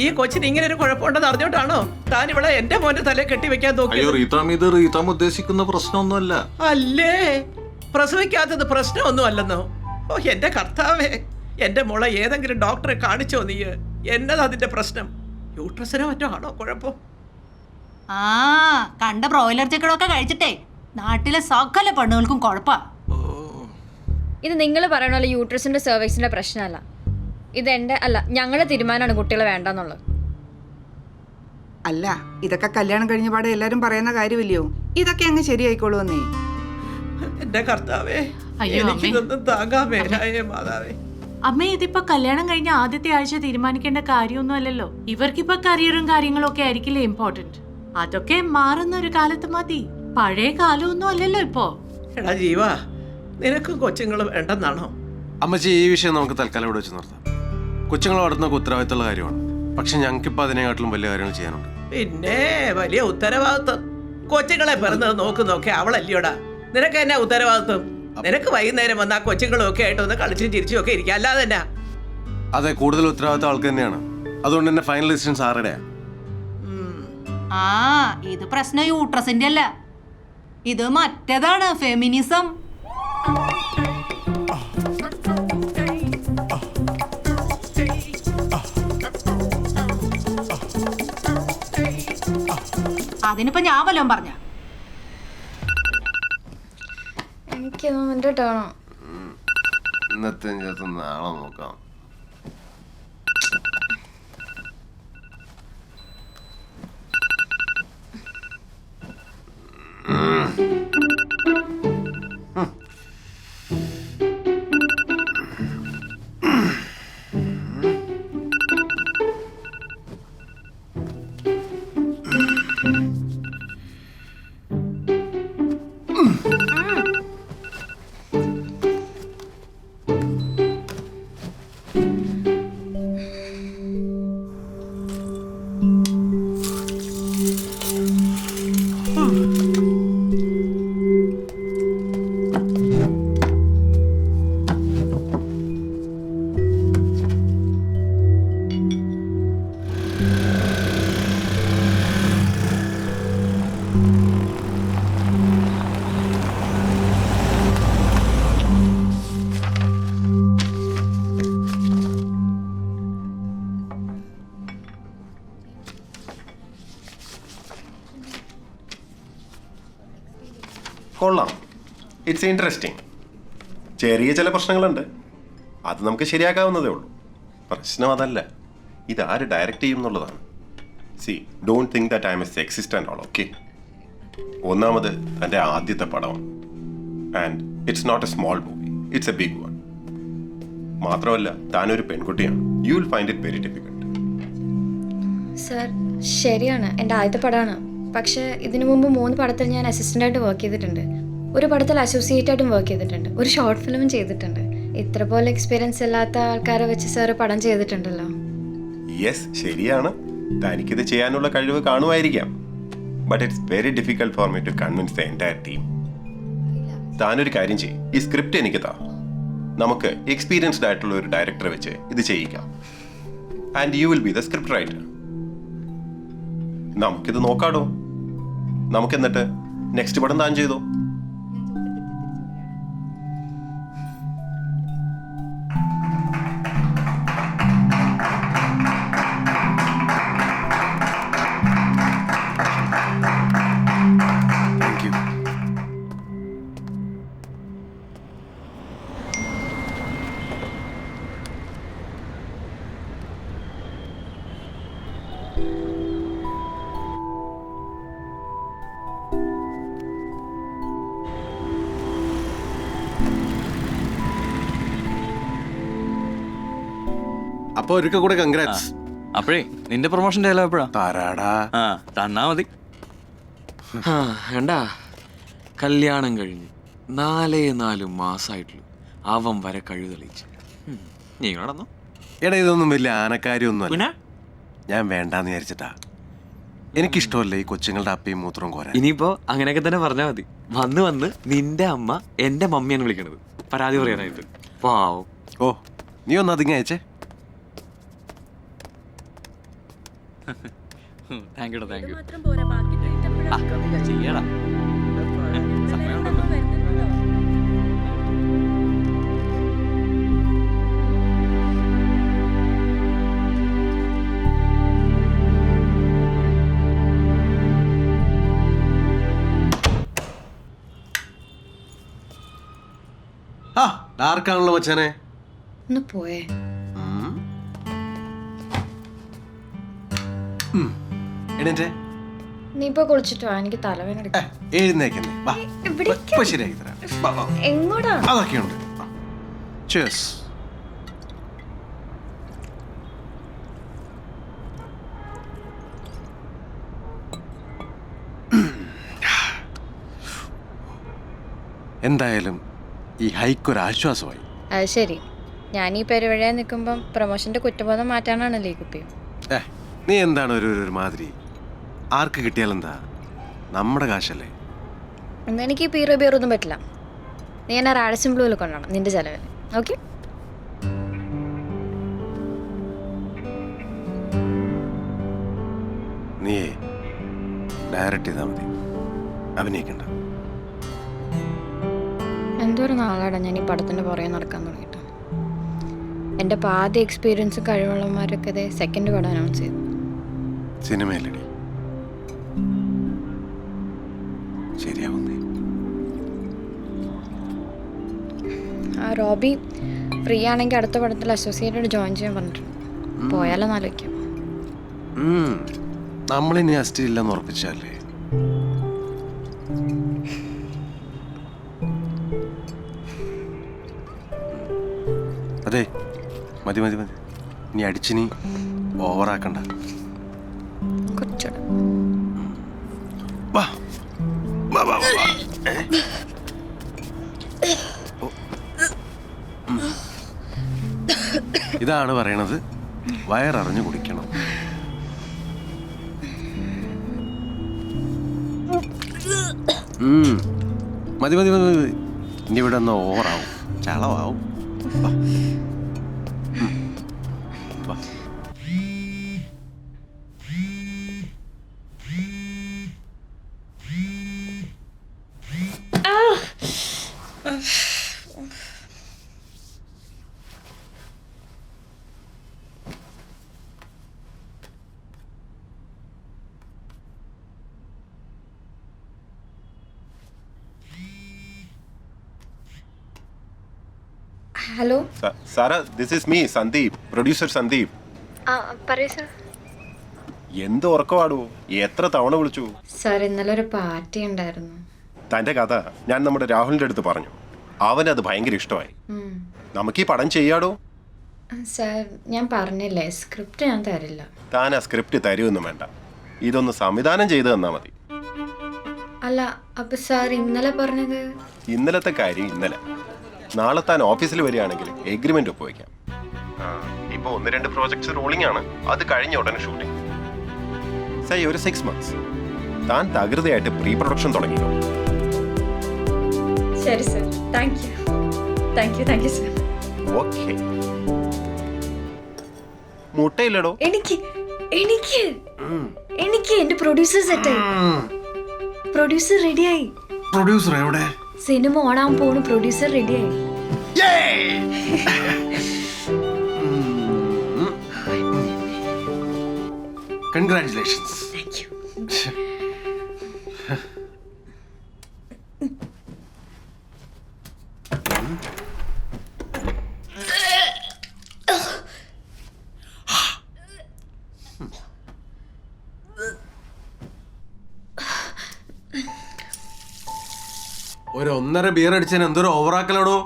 ഈ കൊച്ചിന് ഇങ്ങനെ ഒരു കുഴപ്പമുണ്ടെന്ന് അറിഞ്ഞോട്ടാണോ താൻ ഇവിടെ എന്റെ മോന്റെ തല കെട്ടി വെക്കാൻ നോക്കി? അയ്യോ റീതാം, ഇത് റീതാം ഉദ്ദേശിക്കുന്ന പ്രശ്നമൊന്നുമല്ല. അല്ലേ, പ്രസവിക്കാത്തത് പ്രശ്നമൊന്നും അല്ലെന്നോ? ഓ എന്റെ കർത്താവേ, എന്റെ മോളെ ഏതെങ്കിലും ഡോക്ടറെ കാണിച്ചോ നീ? എന്നതാ അതിന്റെ പ്രശ്നം? യൂട്രസിനോ മറ്റോ ആണോ കുഴപ്പം? ആ, കണ്ട ബ്രോയിലർ ചിക്കനൊക്കെ കഴിച്ചിട്ടേ നാട്ടിലെ സകല പെണ്ണുകൾക്കും കുഴപ്പാ. ഇത് നിങ്ങൾ പറയണ പോലെ യൂട്രസിന്റെ സെർവിക്സിന്റെ പ്രശ്നമല്ല. ഇത് എന്റെ അല്ല, ഞങ്ങളുടെ തീരുമാനമാണ് കുട്ടികളെ വേണ്ടെന്നുള്ളത്. അല്ല, ഇതൊക്കെ കല്യാണം കഴിഞ്ഞ പാടെ എല്ലാരും പറയുന്ന കാര്യമില്ലയോ? ഇതൊക്കെ അങ്ങ് ശരിയായിക്കോളൂന്നേ. എന്റെ കർത്താവേ, അയ്യോ, എനിക്കിതൊന്നും താങ്ങാൻ മേലായേ മാതാവേ. അമ്മ, ഇതിപ്പോ കല്യാണം കഴിഞ്ഞ ആദ്യത്തെ ആഴ്ച തീരുമാനിക്കേണ്ട കാര്യമൊന്നും അല്ലല്ലോ. ഇവർക്കിപ്പോ കരിയറും കാര്യങ്ങളും ഒക്കെ ആയിരിക്കില്ലേ ഇമ്പോർട്ടന്റ്. അതൊക്കെ മാറുന്ന ഒരു കാലത്ത് മതി. പഴയ കാലമൊന്നും അല്ലല്ലോ ഇപ്പോ. എടാ ജീവ, നിനക്കും കൊച്ചുങ്ങൾ വേണ്ടെന്നാണോ? അമ്മച്ചി, ഈ വിഷയം നമുക്ക് തൽക്കാലം ഇവിടെ വെച്ച് നിർത്താം. കൊച്ചുങ്ങളെ വളർത്തുന്ന ഉത്തരവാദിത്തമുള്ള കാര്യമാണ്. പക്ഷെ ഞങ്ങൾക്കിപ്പോൾ അതിനെക്കാട്ടിലും വലിയ കാര്യങ്ങൾ ചെയ്യാനുണ്ട്. പിന്നെ വലിയ ഉത്തരവാദിത്വം. കൊച്ചുങ്ങളെ പിറന്നത് നോക്കുന്നൊക്കെ അവളല്ലയോടാ. നിനക്ക് എന്നാ ഉത്തരവാദിത്വം? നിനക്ക് വൈകുന്നേരം വന്ന് ആ കൊച്ചുങ്ങളും ഒക്കെ ആയിട്ടൊന്ന് കളിച്ചും ചിരിച്ചും ഒക്കെ ഇരിക്കുക, അല്ലാതെ തന്നെ. അതെ, കൂടുതൽ ഉത്തരവാദിത്തം ആൾക്ക് തന്നെയാണ്. അതുകൊണ്ട് തന്നെ ഫൈനൽ ഡിസിഷൻസ് ആരുടെ? ആ ഇത് പ്രശ്നം യൂട്രസിന്റെ അല്ല, ഇത് മറ്റേതാണ്, ഫെമിനിസം. അതിനിപ്പോ ഞാൻ വല്ലതും പറഞ്ഞ എനിക്കൊന്നും എൻ്റെ ടേണോ. ഇന്നത്തെ നാളെ നോക്കാം. കൊള്ളാം, ഇറ്റ്സ് ഇൻട്രസ്റ്റിംഗ്. ചെറിയ ചില പ്രശ്നങ്ങളുണ്ട്, അത് നമുക്ക് ശരിയാക്കാവുന്നതേ ഉള്ളൂ. പ്രശ്നം അതല്ല, ഇതാര് ഡയറക്റ്റ് ചെയ്യും എന്നുള്ളതാണ്. See, don't think that I'm a sexist and all. Okay, ഒന്നാമത് തൻ്റെ ആദ്യത്തെ പടമാണ്, and it's not a small movie, it's a big one. മാത്രമല്ല താനൊരു പെൺകുട്ടിയാണ്. You will find it very difficult. Sir, ശരിയാണ്, എൻ്റെ ആദ്യത്തെ പടമാണ്. പക്ഷേ ഇതിനു മുമ്പ് 3 പടത്തിൽ ഞാൻ അസിസ്റ്റൻ്റായിട്ട് വർക്ക് ചെയ്തിട്ടുണ്ട്. ഒരു പടത്തിൽ അസോസിയേറ്റ് ആയിട്ടും വർക്ക് ചെയ്തിട്ടുണ്ട്. ഒരു ഷോർട്ട് ഫിലിമും ചെയ്തിട്ടുണ്ട്. ഇത്ര പോലെ എക്സ്പീരിയൻസ് ഇല്ലാത്ത ആൾക്കാരെ വെച്ച് സാറ് പടം ചെയ്തിട്ടുണ്ടല്ലോ. യെസ്, ശരിയാണ്, തനിക്കിത് ചെയ്യാനുള്ള കഴിവ് കാണുമായിരിക്കാം. But it's very difficult for me to convince the entire team. താനൊരു കാര്യം ചെയ്യും, ഈ സ്ക്രിപ്റ്റ് എനിക്ക് താ, നമുക്ക് എക്സ്പീരിയൻസ്ഡ് ആയിട്ടുള്ള ഒരു ഡയറക്ടറെ വെച്ച് ഇത് ചെയ്യിക്കാം. And you will be the script writer. നമുക്കിത് നോക്കാടോ. നമുക്കെന്നിട്ട് നെക്സ്റ്റ് പടം താൻ ചെയ്തോ. അപ്പൊ ഒരിക്കൽ കൂടെ കൺഗ്രാറ്റ്സ്. അപ്പോഴേ നിന്റെ പ്രൊമോഷന്റെ എല്ലാം എപ്പോഴാ? താരാടാ, തന്നാ മതി. കണ്ടാ, കല്യാണം കഴിഞ്ഞ് 4 മാസമായിട്ടുള്ളൂ, അവൻ വരെ കഴിവ് തെളിയിച്ചു. നീ നടന്നോ? എടാ, ഇതൊന്നും വലിയ ആനക്കാര്യൊന്നും അല്ല. ഞാൻ വേണ്ടാന്ന് വിചാരിച്ചിട്ടാ. എനിക്കിഷ്ടമല്ല ഈ കൊച്ചുങ്ങളുടെ അപ്പയും മൂത്രവും കോരാൻ. ഇനിയിപ്പോ അങ്ങനെയൊക്കെ തന്നെ പറഞ്ഞാൽ മതി. വന്ന് നിന്റെ അമ്മ എന്റെ മമ്മിയാണ് വിളിക്കണത്, പരാതി പറയാനായിട്ട്. പാവം. ഓ, നീ ഒന്ന് അതിങ്ങ അയച്ചേ. Thank you. ചെയ്യടാ. ഡാർക്കാണല്ലോ മച്ചാനെ. ഒന്ന് പോയേ. എണീറ്റേ. നീ ഇപ്പൊ കുളിച്ചിട്ടോ? എനിക്ക് തലവേദന എടുക്കാം. എഴുന്നേക്കുന്നേ, വാ, ഇപ്പൊ ശരിയാക്കി തരാം. എങ്ങോട്ടാ? അതൊക്കെയുണ്ട്. Cheers. എന്തായാലും ഈ ഹൈക്കൊരു ആശ്വാസമായി. അത് ശരി. ഞാൻ ഈ പെരുവഴിയായി നിൽക്കുമ്പം പ്രൊമോഷന്റെ കുറ്റബോധം മാറ്റാനാണല്ലോ ഈ കുപ്പി. നീ എന്താണ് ഒരു മാതിരി? ആർക്ക് കിട്ടിയാലെന്താ? നമ്മുടെ കാശല്ലേ. എന്നാ എനിക്ക് ഈ പീറോ ബീറൊന്നും പറ്റില്ല. നീ എന്നെ റാഡിസൺ ബ്ലൂവിൽ കൊണ്ടുപോകണം നിന്റെ ചെലവിൽ. ഓക്കെ? നീയേ ഡയറക്റ്റ് ചെയ്താൽ മതി, അഭിനയിക്കണ്ട. എന്തോരു നാളാടാ ഞാൻ ഈ പടത്തിൻ്റെ പുറകെ നടക്കാൻ തുടങ്ങിയിട്ട്. എൻ്റെ പാതി എക്സ്പീരിയൻസും കഴിവുള്ളവന്മാരൊക്കെ ഇതേ സെക്കൻഡ് പടം അനൗൺസ് ചെയ്തു. സിനിമയിലടി ശരിയാവുന്നേ. ആ റോബി ഫ്രീ ആണെങ്കിൽ അടുത്ത പടത്തിൽ അസോസിയേറ്റഡ് ജോയിൻ ചെയ്യാൻ പറഞ്ഞിട്ടുണ്ട്. പോയാലോ ആലോചിക്കാം. നമ്മളിനി അസ്റ്റില്ലെന്ന് ഉറപ്പിച്ചല്ലേ. അതെ, മതി മതി മതി. ഇനി അടിച്ചിനി ഓവറാക്കണ്ട. കുറച്ചുകൂടെ വാ വാ വാ വാ. ഇതാണ് പറയണത്, വയററിഞ്ഞു കുടിക്കണം. മതി മതി മതി മതി. ഇനി ഇവിടെ ഒന്ന് ഓവറാവും, ചളവാവും. വാ. വാ. Hello Sara, this is me Sandeep, producer Sandeep. പറയൂ സാർ. എന്ത് ഉറക്കമാടൂ, എത്ര തവണ വിളിച്ചു? സാർ ഇന്നലെ ഒരു പാർട്ടി ഉണ്ടായിരുന്നു. തൻ്റെ കഥ ഞാൻ നമ്മുടെ രാഹുലിൻ്റെ അടുത്ത് പറഞ്ഞു. അവനത് ഭയങ്കര ഇഷ്ടമായി. നമുക്ക് ഈ പടം ചെയ്യാടോ? സാർ ഞാൻ പറഞ്ഞില്ലേ, സ്ക്രിപ്റ്റ് ഞാൻ തരില്ല. താൻ ആ സ്ക്രിപ്റ്റ് തരുമൊന്നും വേണ്ട, ഇതൊന്ന് സംവിധാനം ചെയ്ത് തന്നാൽ മതി. അല്ല അപ്പൊ സാർ ഇന്നലെ പറഞ്ഞത്? ഇന്നലത്തെ കാര്യം ഇന്നലെ. നാളെ താൻ ഓഫീസിൽ വരികയാണെങ്കിൽ എഗ്രിമെന്റ് ഒപ്പുവയ്ക്കാം. ഇപ്പോൾ 1-2 പ്രോജക്ട്സ് റോളിംഗ് ആണ്, അത് കഴിഞ്ഞ ഉടനെ ഷൂട്ടിംഗ്. സൈ ഒരു 6 months താൻ തകൃതിയായിട്ട് പ്രീ പ്രൊഡക്ഷൻ തുടങ്ങിയോ? ശരി sir, thank you thank you sir. Okay. മുട്ടയില്ലടോ? എനിക്ക് എനിക്ക് എനിക്ക് എന്റെ പ്രൊഡ്യൂസർ സെറ്റായി. പ്രൊഡ്യൂസർ റെഡിയായി. പ്രൊഡ്യൂസർ എവിടെ? സിനിമ ഓടാൻ പോണു. പ്രൊഡ്യൂസർ റെഡിയായി. കൺഗ്രാറ്റുലേഷൻസ്. Thank you. ഒരു 1.5 ബിയർ അടിച്ചതിന് എന്തൊരു ഓവറാക്കലോടോ.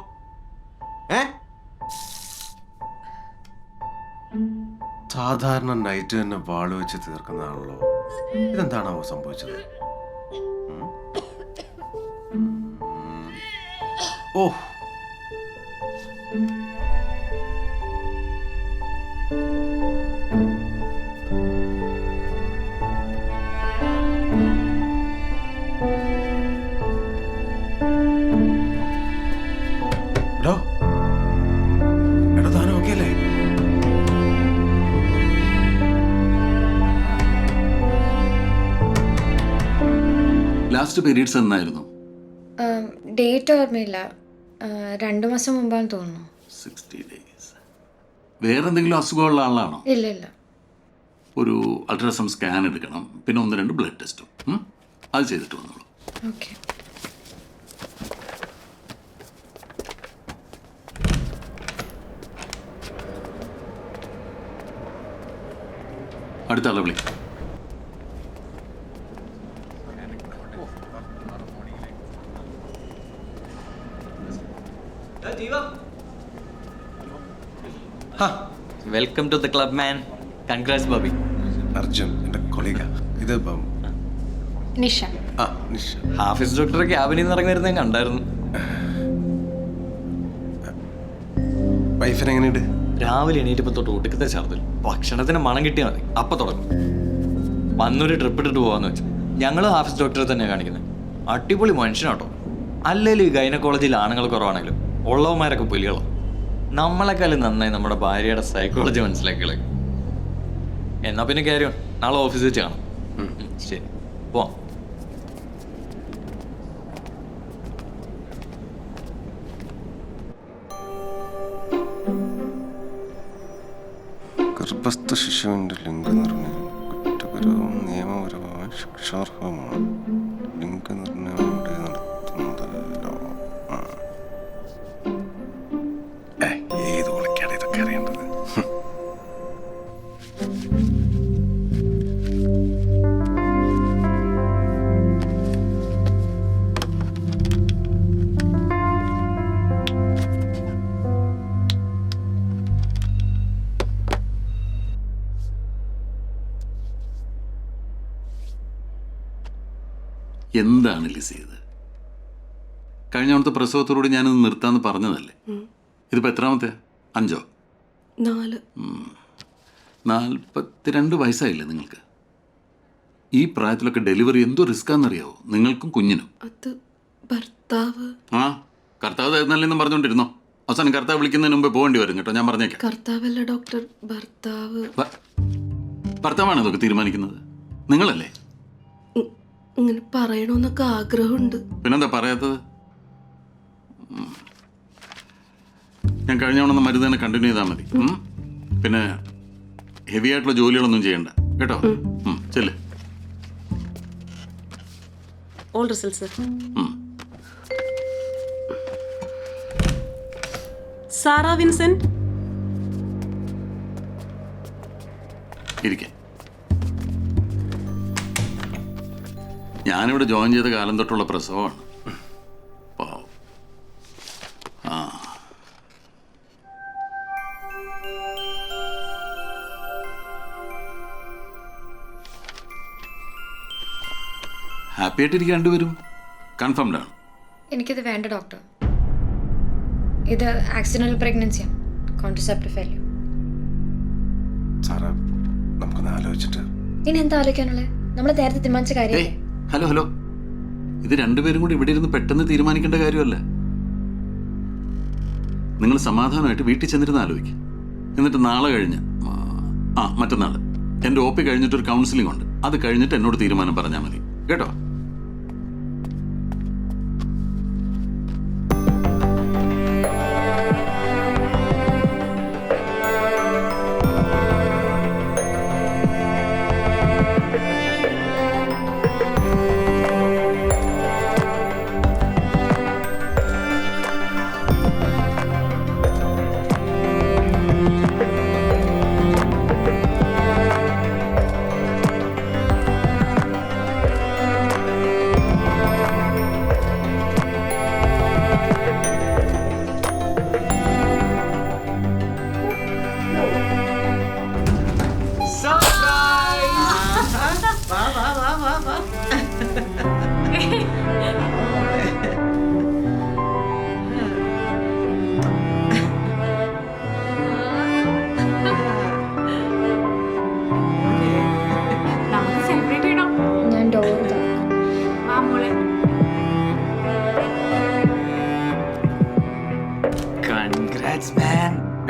സാധാരണ നൈറ്റ് തന്നെ വാള് വെച്ച് തീർക്കുന്നതാണല്ലോ, ഇതെന്താണാവോ സംഭവിച്ചത്? ഓ ലാസ്റ്റ് പീരീഡ്സ് എന്നായിരുന്നു? ഡേറ്റ് ഓർമ്മയില്ല, 2 മാസം മുമ്പാന്ന് തോന്നുന്നു. 60 days. വേറെ എന്തെങ്കിലും അസുഖമുള്ള ആളാണോ? ഇല്ല ഇല്ല. ഒരു അൾട്രാസൗണ്ട് സ്കാൻ എടുക്കണം, പിന്നെ 1-2 ബ്ലഡ് ടെസ്റ്റും. അത് ചെയ്തിട്ട് വന്നോളൂ. ഓക്കെ. അടുത്ത ആളെ വിളിക്കും. Welcome to the club man. Congrats Bobby. Arjun എൻ്റെ കൊളീഗ. ഇത് നിഷ. നിഷ. ഹാഫിസ് ഡോക്ടറെ ക്യാബിനിൽ നിന്ന് ഇറങ്ങി വരുന്നത് ഞാൻ കണ്ടായിരുന്നു. വൈഫിന് എങ്ങനെയുണ്ട്? രാവിലെ എണീറ്റപ്പോൾ തൊട്ട് ഒടുക്കത്തെ ഛർദിൽ. ഭക്ഷണത്തിന് മണം കിട്ടിയാൽ മതി, അപ്പം തുടങ്ങും. വന്നൊരു ട്രിപ്പ് ഇട്ടിട്ട് പോകാന്ന് വെച്ചു. ഞങ്ങൾ ഹാഫിസ് ഡോക്ടറെ തന്നെയാണ് കാണിക്കുന്നത്. അടിപൊളി മനുഷ്യനാട്ടോ. അല്ലെങ്കിൽ ഈ ഗൈനക്കോളജിയിൽ ആണുങ്ങൾ കുറവാണെങ്കിലും ഉള്ളവന്മാരൊക്കെ പുലികളോ. നമ്മളെക്കാളും നന്നായി നമ്മുടെ ഭാര്യയുടെ സൈക്കോളജി മനസ്സിലാക്കികളെ. എന്നാ പിന്നെ കാര്യം നാളെ ഓഫീസിൽ വെച്ച് കാണാം. ശരി, പോവാം. ഗർഭസ്ഥ ശിശുവിന്റെ ലിംഗനിർണ്ണയം കുറ്റകരവും നിയമപരമായ ശിക്ഷാർഹമാണ്. ലിംഗനിർണ്ണയം ഇവിടെ നടത്തുന്നതല്ല. ഏത് വിളിക്കാണ് ഇതൊക്കെ അറിയേണ്ടത്? എന്താണ് ലിസ് ചെയ്ത്? കഴിഞ്ഞ തവണത്തെ പ്രസവത്തോടുകൂടി ഞാനിത് നിർത്താന്ന് പറഞ്ഞതല്ലേ? ഇതിപ്പോൾ എത്രാമത്തെ? 5? 4. 42 വയസ്സായില്ലേ നിങ്ങൾക്ക്? ഈ പ്രായത്തിലൊക്കെ ഡെലിവറി എന്തോ റിസ്ക്കാന്നറിയാവോ നിങ്ങൾക്കും കുഞ്ഞിനും? അത് ഭർത്താവ്. ആ, കർത്താവ് തരുന്നല്ലെന്നും പറഞ്ഞുകൊണ്ടിരുന്നോ? അവസാനം കർത്താവ് വിളിക്കുന്നതിന് മുമ്പേ പോകേണ്ടി വരും കേട്ടോ, ഞാൻ പറഞ്ഞേക്കാം. കർത്താവല്ല ഡോക്ടർ, ഭർത്താവ്. ഭർത്താവാണ് ഇതൊക്കെ തീരുമാനിക്കുന്നത്, നിങ്ങളല്ലേ? ഇങ്ങനെ പറയണമെന്നൊക്കെ ആഗ്രഹമുണ്ട്. പിന്നെന്താ പറയാത്തത്? ഞാൻ കഴിഞ്ഞ തവണ മരുന്ന് തന്നെ കണ്ടിന്യൂ ചെയ്താൽ മതി. പിന്നെ ഹെവി ആയിട്ടുള്ള ജോലികളൊന്നും ചെയ്യണ്ട കേട്ടോ. ചെല്ല്. All result sir. Sara Vincent. ഇരിക്കെ. ഞാനിവിടെ ജോയിൻ ചെയ്ത കാലം തൊട്ടുള്ള പ്രസവമാണ്. ആ, ഹാപ്പി ആയിട്ടിരിക്കുക രണ്ടുപേരും. കൺഫേംഡ് ആണ്? എനിക്കിത് വേണ്ട ഡോക്ടർ. ഇത് ആക്സിഡന്റൽ പ്രഗ്നൻസിയാണ്, കോൺട്രസെപ്റ്റീവ് ഫെയിലിയർ. സാറേ, നമുക്കൊന്ന് ആലോചിച്ചിട്ട്. ഇനി എന്താ ആലോചിക്കാനുള്ളത്? നമ്മൾ നേരത്തെ തീരുമാനിച്ച കാര്യം. ഹലോ ഹലോ, ഇത് രണ്ടുപേരും കൂടി ഇവിടെ ഇരുന്ന് പെട്ടെന്ന് തീരുമാനിക്കേണ്ട കാര്യമല്ല. നിങ്ങൾ സമാധാനമായിട്ട് വീട്ടിൽ ചെന്നിരുന്ന് ആലോചിക്കും. എന്നിട്ട് നാളെ കഴിഞ്ഞ് മറ്റന്നാൾ എൻ്റെ OP കഴിഞ്ഞിട്ടൊരു കൗൺസിലിംഗ് ഉണ്ട്. അത് കഴിഞ്ഞിട്ട് എന്നോട് തീരുമാനം പറഞ്ഞാൽ മതി കേട്ടോ.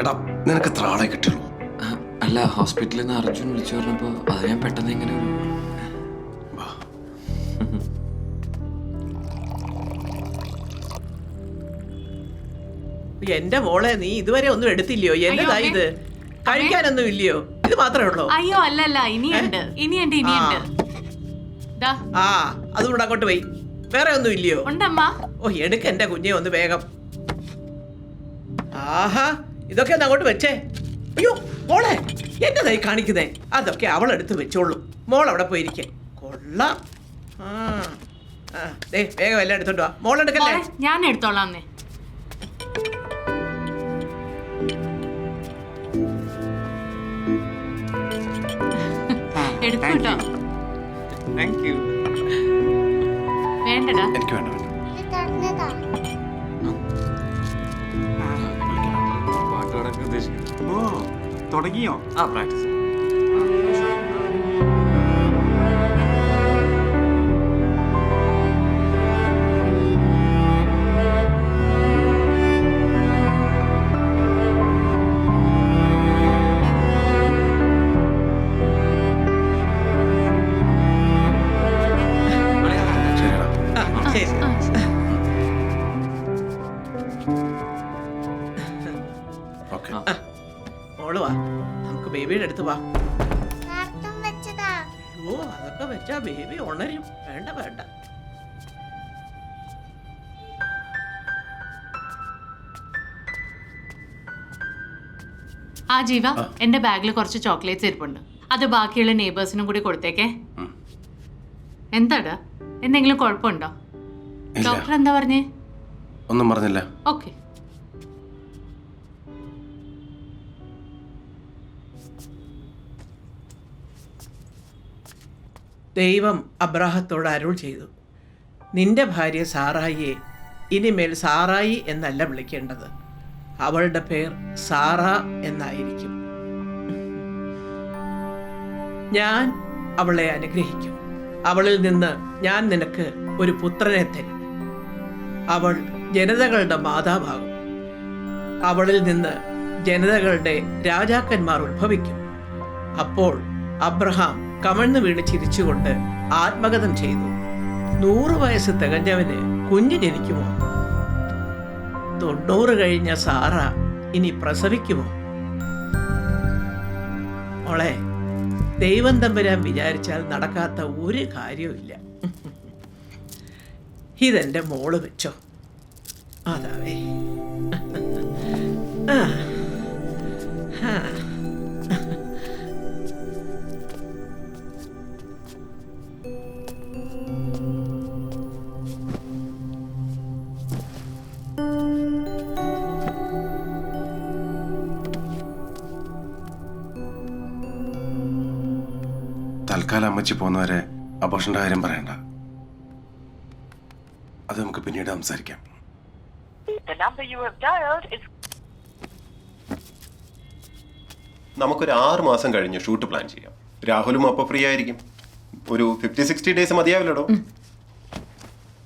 എടാ, നിനക്ക് എത്ര ആളെ കിട്ടുള്ളൂ? അല്ല, ഹോസ്പിറ്റലിൽ നിന്ന് അർജുൻ വിളിച്ചു പറഞ്ഞപ്പോൾ അത് ഞാൻ പെട്ടെന്ന് ഇങ്ങനെ എന്റെ മോളെ, നീ ഇതുവരെ ഒന്നും എടുത്തില്ലയോ? എന്നതാ ഇത്? കഴിക്കാനൊന്നും ഇല്ലയോ? ഇത് മാത്രമേ ഉള്ളൂ? അയ്യോ അല്ലല്ല, ഇനിയുണ്ട്. ആ, അതുകൊണ്ട് അങ്ങോട്ട് പോയി. വേറെ ഒന്നും ഇല്ലയോ? ഉണ്ടമ്മ. ഓ, എടുക്ക എന്റെ കുഞ്ഞെ ഒന്ന് വേഗം. ആഹാ, ഇതൊക്കെ ഒന്ന് അങ്ങോട്ട് വെച്ചേ. അയ്യോ മോളെ, എന്നതായി കാണിക്കുന്നേ? അതൊക്കെ അവളെടുത്ത് വെച്ചോളൂ. മോൾ അവിടെ പോയിരിക്കേ. കൊള്ളാം. വേഗം എല്ലാം എടുത്തോണ്ട് വാ. മോളെടുക്കല്ലേ? ഞാൻ എടുത്തോളാം. എടുക്കൂട്ടോ. വേണ്ടടാ. എനിക്ക് വേണ്ട. ഓ, തുടങ്ങിയോ? പ്രാക്ടീസ്. മോള് വാ, നമുക്ക് ബേബിയുടെ അടുത്ത് വാ. നേരത്തും വെച്ചതാ. ഓ, അതൊക്കെ വെച്ചാ ബേബി ഉണരും. വേണ്ട വേണ്ട. ആ ജീവ, എന്റെ ബാഗിൽ കുറച്ച് ചോക്ലേറ്റ്സ് ഇരിപ്പുണ്ട്. അത് ബാക്കിയുള്ള നെയ്ബേഴ്സിനും കൂടി കൊടുത്തേക്കേ. എന്താടാ, എന്തെങ്കിലും കുഴപ്പമുണ്ടോ? ഡോക്ടർ എന്താ പറഞ്ഞേ? ഒന്നും പറഞ്ഞില്ല. ഓക്കെ. ദൈവം അബ്രാഹത്തോട് അരുൾ ചെയ്തു, നിന്റെ ഭാര്യ സാറായിയെ ഇനിമേൽ സാറായി എന്നല്ല വിളിക്കേണ്ടത്, അവളുടെ പേർ സാറ എന്നായിരിക്കും. ഞാൻ അവളെ അനുഗ്രഹിക്കും, അവളിൽ നിന്ന് ഞാൻ നിനക്ക് ഒരു പുത്രനെ തരും. അവൾ ജനതകളുടെ മാതാവാകും, അവളിൽ നിന്ന് ജനതകളുടെ രാജാക്കന്മാർ ഉത്ഭവിക്കും. അപ്പോൾ അബ്രഹാം കമഴ്ന്നു വീണ് ചിരിച്ചുകൊണ്ട് ആത്മഗതം ചെയ്തു, 100 വയസ്സ് തികഞ്ഞവന് കുഞ്ഞ് ജനിക്കുമോ? 90 കഴിഞ്ഞ സാറ ഇനി പ്രസവിക്കുമോ? മോളെ, ദൈവം തമ്പുരാൻ വിചാരിച്ചാൽ നടക്കാത്ത ഒരു കാര്യവുമില്ല. ഇതെന്റെ മോള് വെച്ചോ. അതാവേ. തൽക്കാലം അമ്മച്ചി പോകുന്നവരെ അബോഷന്റെ കാര്യം പറയണ്ട, അത് നമുക്ക് പിന്നീട് സംസാരിക്കാം. നമുക്കൊരു 6 മാസം കഴിഞ്ഞ് ഷൂട്ട് പ്ലാൻ ചെയ്യാം. രാഹുലും അപ്പോൾ ഫ്രീ ആയിരിക്കും. ഒരു 50-60 ഡേയ്സ് മതിയാവില്ലടോ.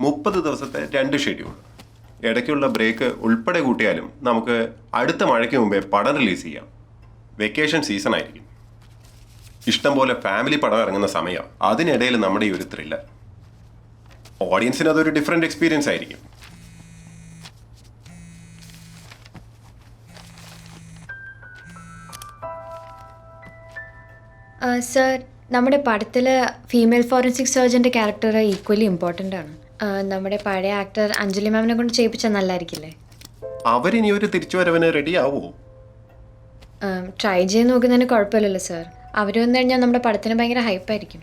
30 ദിവസത്തെ 2 ഷെഡ്യൂൾ, ഇടയ്ക്കുള്ള ബ്രേക്ക് ഉൾപ്പെടെ കൂട്ടിയാലും നമുക്ക് അടുത്ത മഴയ്ക്ക് മുമ്പേ പടം റിലീസ് ചെയ്യാം. വെക്കേഷൻ സീസൺ ആയിരിക്കും, ഇഷ്ടംപോലെ ഫാമിലി പടം ഇറങ്ങുന്ന സമയം. അതിനിടയിൽ നമ്മുടെ ഈ ഒരു ത്രില്ലർ, ഓഡിയൻസിന് അതൊരു ഡിഫറെന്റ് എക്സ്പീരിയൻസ് ആയിരിക്കും. സർ, നമ്മുടെ പടത്തിൽ ഫീമെയിൽ ഫോറൻസിക് സർജൻ്റെ ക്യാരക്ടർ ഈക്വലി ഇമ്പോർട്ടൻ്റ് ആണ്. നമ്മുടെ പഴയ ആക്ടർ അഞ്ജലി മാമിനെ കൊണ്ട് ചെയ്യിപ്പിച്ചാൽ നല്ലതായിരിക്കില്ലേ? അവരിനി ഒരു തിരിച്ചുവരവിന് റെഡി ആവുമോ? ട്രൈ ചെയ്ത് നോക്കുന്നതിന് കുഴപ്പമില്ലല്ലോ സർ. അവർ വന്നു കഴിഞ്ഞാൽ നമ്മുടെ പടത്തിന് ഭയങ്കര ഹൈപ്പായിരിക്കും.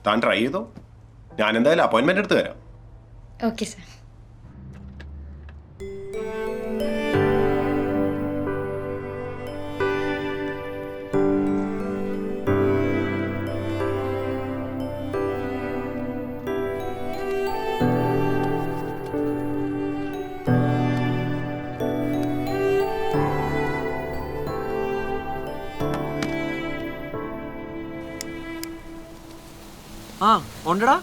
താൻ ട്രൈ ചെയ്തോ, ഞാൻ എന്തായാലും അപ്പോയിൻമെന്റ് എടുത്ത് തരാം. Okay sir. ആ ഉണ്ടടാ,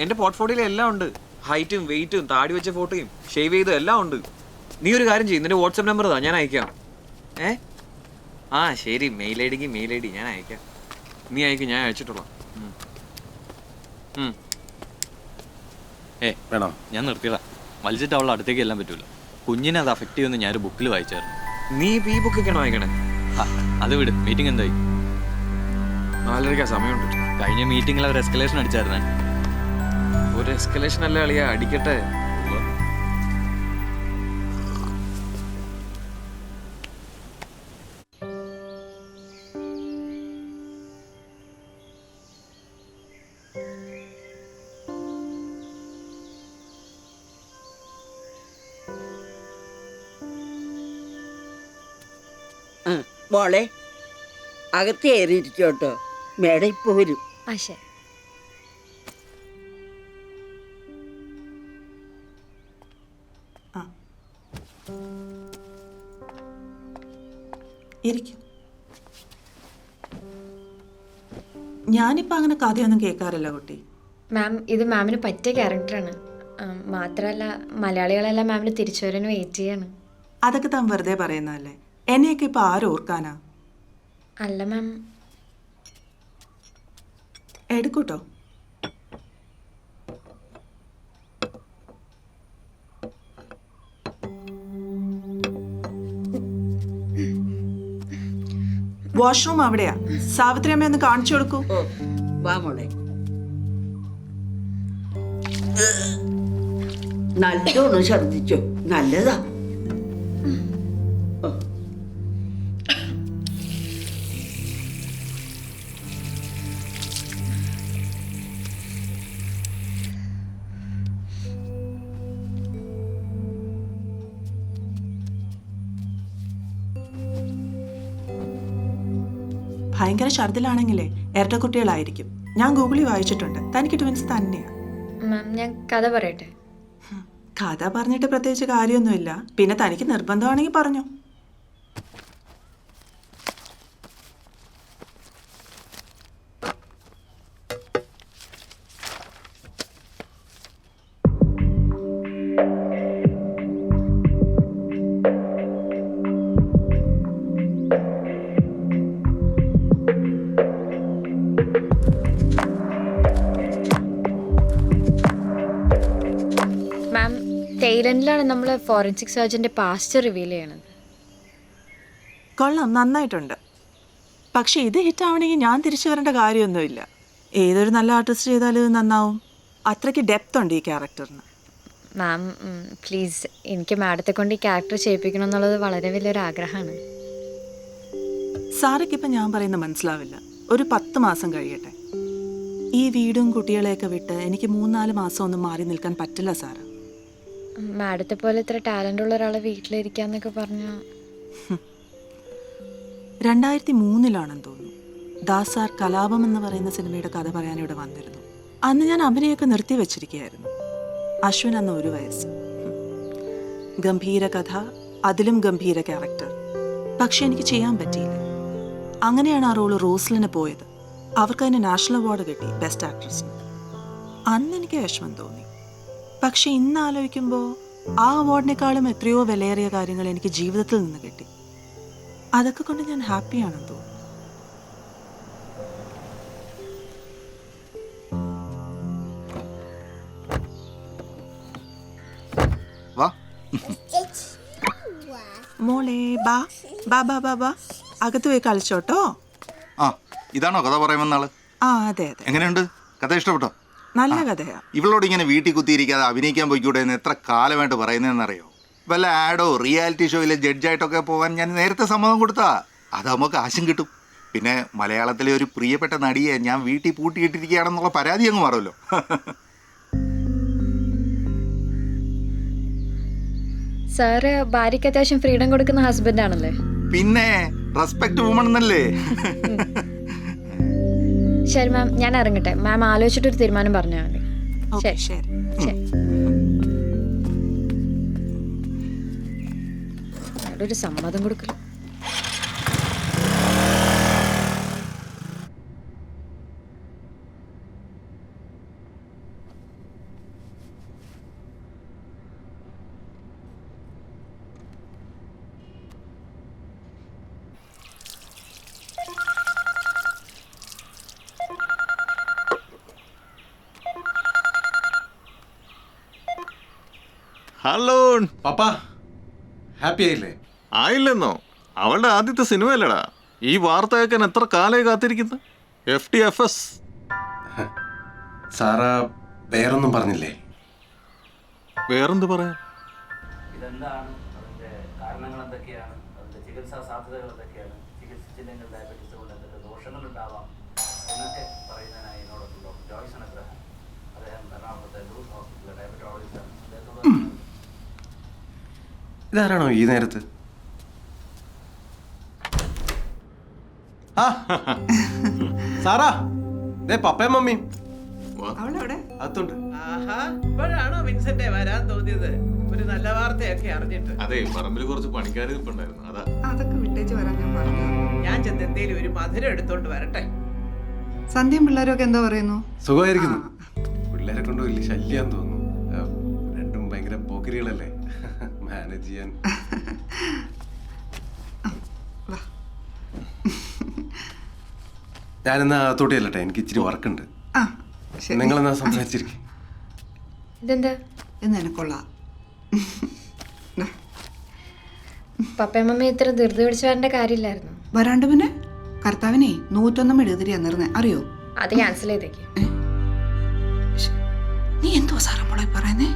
എൻ്റെ പോർട്ട്ഫോളിയോയിൽ എല്ലാം ഉണ്ട്. ഹൈറ്റും വെയിറ്റും താടി വെച്ച ഫോട്ടോയും ഷേവ് ചെയ്തും എല്ലാം ഉണ്ട്. നീ ഒരു കാര്യം ചെയ്യും, നിന്റെ വാട്സപ്പ് നമ്പർ താ, ഞാൻ അയക്കാം. ആ ശരി, മെയിൽ ഐ ഡി ഞാൻ അയക്കാം. നീ അയക്കും, ഞാൻ അയച്ചിട്ടുള്ളൂ. വേണോ? ഞാൻ നിർത്തിയതാ, വലിച്ചിട്ട് അവളുടെ അടുത്തേക്ക് എല്ലാം പറ്റൂല. കുഞ്ഞിനെ അത് അഫക്റ്റ് ചെയ്യുമെന്ന് ഞാനൊരു ബുക്കിൽ വായിച്ചായിരുന്നു. നീ ഇപ്പം ഈ ബുക്കൊക്കെയാണോ വായിക്കണേ? അത് വിട്. മീറ്റിംഗ് എന്തായി? 4:30 സമയമുണ്ട്. കഴിഞ്ഞ മീറ്റിംഗിൽ അവർ എസ്കലേഷൻ അടിച്ചായിരുന്നേ. ഒരു എസ്കലേഷൻ അല്ല അളിയാ, അടിക്കട്ടെ. മോളെ, അകത്ത് കയറിയിരിക്കോട്ടോ, മേഡം ഇപ്പൊ വരും. ശരി. ഇരിക്കും. ഞാനിപ്പോ അങ്ങനെ കഥയൊന്നും കേൾക്കാറില്ല കുട്ടി. മാം, ഇത് മാമിന് പറ്റിയ ക്യാരക്ടറാണ്. മാത്രമല്ല മലയാളികളെല്ലാം മാമിന് തിരിച്ചു വരാൻ വെയിറ്റ് ചെയ്യാണ്. അതൊക്കെ താൻ വെറുതെ പറയുന്നതല്ലേ, എന്നെയൊക്കെ ഇപ്പൊ ആരോർക്കാനാ? അല്ല മാം. എടുക്കൂട്ടോ. വാഷ്റൂം അവിടെയാ. സാവിത്രി അമ്മ ഒന്ന് കാണിച്ചു കൊടുക്കൂ. വാ മോളെ. നല്ലോണം ഛർദിച്ചോ, നല്ലതാ. ഭയങ്കര ഛർദിലാണെങ്കിലേ ഇരട്ടക്കുട്ടികളായിരിക്കും. ഞാൻ ഗൂഗിളിൽ വായിച്ചിട്ടുണ്ട്. തനിക്ക് ട്വിൻസ് തന്നെയാ. മാം ഞാൻ കഥ പറയട്ടെ? കഥ പറഞ്ഞിട്ട് പ്രത്യേകിച്ച് കാര്യമൊന്നുമില്ല. പിന്നെ തനിക്ക് നിർബന്ധമാണെങ്കിൽ പറഞ്ഞോ. മാം തെയ്ലൻഡിലാണ് നമ്മൾ ഫോറൻസിക് സർജൻ്റെ പാസ്റ്റ് റിവീൽ ചെയ്യണത്. കൊള്ളാം, നന്നായിട്ടുണ്ട്. പക്ഷെ ഇത് ഹിറ്റാവണമെങ്കിൽ ഞാൻ തിരിച്ചു വരേണ്ട കാര്യമൊന്നുമില്ല. ഏതൊരു നല്ല ആർട്ടിസ്റ്റ് ചെയ്താലും ഇത് നന്നാവും. അത്രയ്ക്ക് ഡെപ്ത് ഉണ്ട് ഈ ക്യാരക്ടറിന്. മാം പ്ലീസ്, എനിക്ക് മാഡത്തെ കൊണ്ട് ഈ ക്യാരക്ടർ ചെയ്യിപ്പിക്കണം എന്നുള്ളത് വളരെ വലിയൊരു ആഗ്രഹമാണ്. സാറയ്ക്കിപ്പം ഞാൻ പറയുന്നത് മനസ്സിലാവില്ല. ഒരു 10 മാസം കഴിയട്ടെ. ഈ വീടും കുട്ടികളെയൊക്കെ വിട്ട് എനിക്ക് 3-4 മാസം ഒന്നും മാറി നിൽക്കാൻ പറ്റില്ല സാറ്. മാഡത്തെ പോലെ ഇത്ര ടാലൻ്റ് ഉള്ള ഒരാളെ വീട്ടിലിരിക്കാന്നൊക്കെ പറഞ്ഞാൽ 2003 തോന്നുന്നു ദാസ് സാർ കലാപം എന്ന് പറയുന്ന സിനിമയുടെ കഥ പറയാൻ ഇവിടെ വന്നിരുന്നു. അന്ന് ഞാൻ അഭിനയമൊക്കെ നിർത്തി വെച്ചിരിക്കുകയായിരുന്നു. അശ്വിൻ അന്ന് 1 വയസ്സ്. ഗംഭീര കഥ, അതിലും ഗംഭീര ക്യാരക്ടർ. പക്ഷെ എനിക്ക് ചെയ്യാൻ പറ്റിയില്ല. അങ്ങനെയാണ് ആ റോള് റോസ്ലിന് പോയത്. അവർക്ക് അതിന് നാഷണൽ അവാർഡ് കിട്ടി ബെസ്റ്റ് ആക്ട്രസിന്. അന്ന് എനിക്ക് വിഷമം തോന്നി. പക്ഷെ ഇന്ന് ആലോചിക്കുമ്പോൾ ആ അവാർഡിനേക്കാളും എത്രയോ വിലയേറിയ കാര്യങ്ങൾ എനിക്ക് ജീവിതത്തിൽ നിന്ന് കിട്ടി. അതൊക്കെ കൊണ്ട് ഞാൻ ഹാപ്പിയാണെന്ന് തോന്നുന്നു. മോളെ ബാ ബാ ബാ ബാ ബാ അകത്ത് പോയി കളിച്ചോട്ടോ. ആ ഇതാണോ കഥ പറയുമെന്നാള്? ആ അതെ അതെ. എങ്ങനെയുണ്ട് കഥ? ഇഷ്ടപ്പെട്ടോ? നല്ല കഥയാ. ഇവളോട് ഇങ്ങനെ വീട്ടിൽ കുത്തിയിരിക്കാതെ അഭിനയിക്കാൻ പോയിക്കൂടെ എന്ന് എത്ര കാലമായിട്ട് പറയുന്നതെന്നറിയോ? വല്ല ആഡോ റിയാലിറ്റി ഷോയിലെ ജഡ്ജായിട്ടൊക്കെ പോകാൻ ഞാൻ നേരത്തെ സമ്മതം കൊടുത്താ. അതാകുമ്പോൾ കാശും കിട്ടും. പിന്നെ മലയാളത്തിലെ ഒരു പ്രിയപ്പെട്ട നടിയെ ഞാൻ വീട്ടിൽ പൂട്ടിയിട്ടിരിക്കുകയാണെന്നുള്ള പരാതി അങ്ങ് മാറുമല്ലോ. സാറ് ഭാര്യയ്ക്ക് അത്യാവശ്യം ഫ്രീഡം കൊടുക്കുന്ന ഹസ്ബൻഡ് ആണല്ലേ? പിന്നെ റെസ്പെക്ട് വുമൺ എന്നല്ലേ? ശരി മാം, ഞാൻ ഇറങ്ങട്ടെ. മാം ആലോചിച്ചിട്ടൊരു തീരുമാനം പറഞ്ഞാൽ മതി. ശരി ശരി. ശരി. ഒരു സമ്മതം കൊടുക്കല. ഹലോ പപ്പാ, ഹാപ്പി ആയില്ലേ? ആയില്ലെന്നോ? അവളുടെ ആദ്യത്തെ സിനിമയല്ലടാ. ഈ വാർത്ത കേൾക്കാൻ എത്ര കാലമായി കാത്തിരിക്കുന്നു. FTFS. സാറാ വേറൊന്നും പറഞ്ഞില്ലേ? വേറെന്ത് പറയാൻ? ഇതെന്താണ്, അതിന്റെ കാരണങ്ങൾ എന്തൊക്കെയാണ്, അതിന്റെ ചികിത്സാ സാധ്യതകൾ എന്തൊക്കെയാണ്, ചികിത്സിച്ചില്ലെങ്കിൽ ഡയബറ്റീസ് കൊണ്ട് എന്തൊക്കെ ദോഷങ്ങൾ ഉണ്ടാവാം എന്നൊക്കെ പറയുന്നതിനായി എന്നോടൊപ്പം ഡോക്ടർ ജോയ്സൺ അബ്രഹാം, അദ്ദേഹം എറണാകുളത്തെ ലൂസ് ഹോസ്പിറ്റലിലെ ഡയബറ്റോളജിസ്റ്റാണ്. അദ്ദേഹത്തോട് ഇതാരാണോ ഈ നേരത്ത്? സാറാ, പപ്പയും മമ്മിയും അകത്തുണ്ട്. ആഹാ, ഇപ്പോഴാണോ വിൻസെന്റ് വരാൻ തോന്നിയത്? ഒരു നല്ല വാർത്തയൊക്കെ അറിഞ്ഞിട്ട്. അതെ, പറമ്പിൽ കുറച്ച് പണിക്കാർ ഇരിപ്പുണ്ടായിരുന്നു. അതാ അതൊക്കെ വിട്ടേച്ച് വരാൻ ഞാൻ പറഞ്ഞു. ഞാൻ ചെന്ന് എന്തേലും ഒരു മധുരം എടുത്തോണ്ട് വരട്ടെ. സന്ധ്യയും പിള്ളേരൊക്കെ എന്താ പറയുന്നു? സുഖമായിരിക്കുന്നു. പിള്ളേരെ കൊണ്ട് വലിയ ശല്യാന്ന് തോന്നുന്നു. രണ്ടും ഭയങ്കര പോക്കരികളല്ലേ, മാനേജ് ചെയ്യാൻ. ഞാനെന്നാ തോട്ടിയല്ലട്ടെ, എനിക്ക് ഇച്ചിരി വർക്കുണ്ട്. നിങ്ങളെന്നാ സംസാരിച്ചിരിക്കും. ഇതെന്താ? നിനക്കൊള്ളാം. പപ്പയും മമ്മി ഇത്ര ധൃതി പിടിച്ച് വരേണ്ട കാര്യമില്ലായിരുന്നു. വരാണ്ട് പിന്നെ ഭർത്താവിനെ 101 മെഴുകുതിരി തന്നിരുന്നേ, അറിയോ? അത് ക്യാൻസൽ ചെയ്തേക്ക്. നീ എന്തോ സാറാ മോളെ പറയുന്നേ?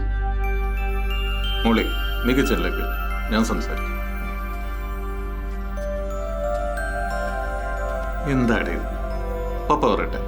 മോളെ മികച്ചല്ലേക്ക് ഞാൻ സംസാരിക്കും. എന്താടേ പപ്പ പറയട്ടെ.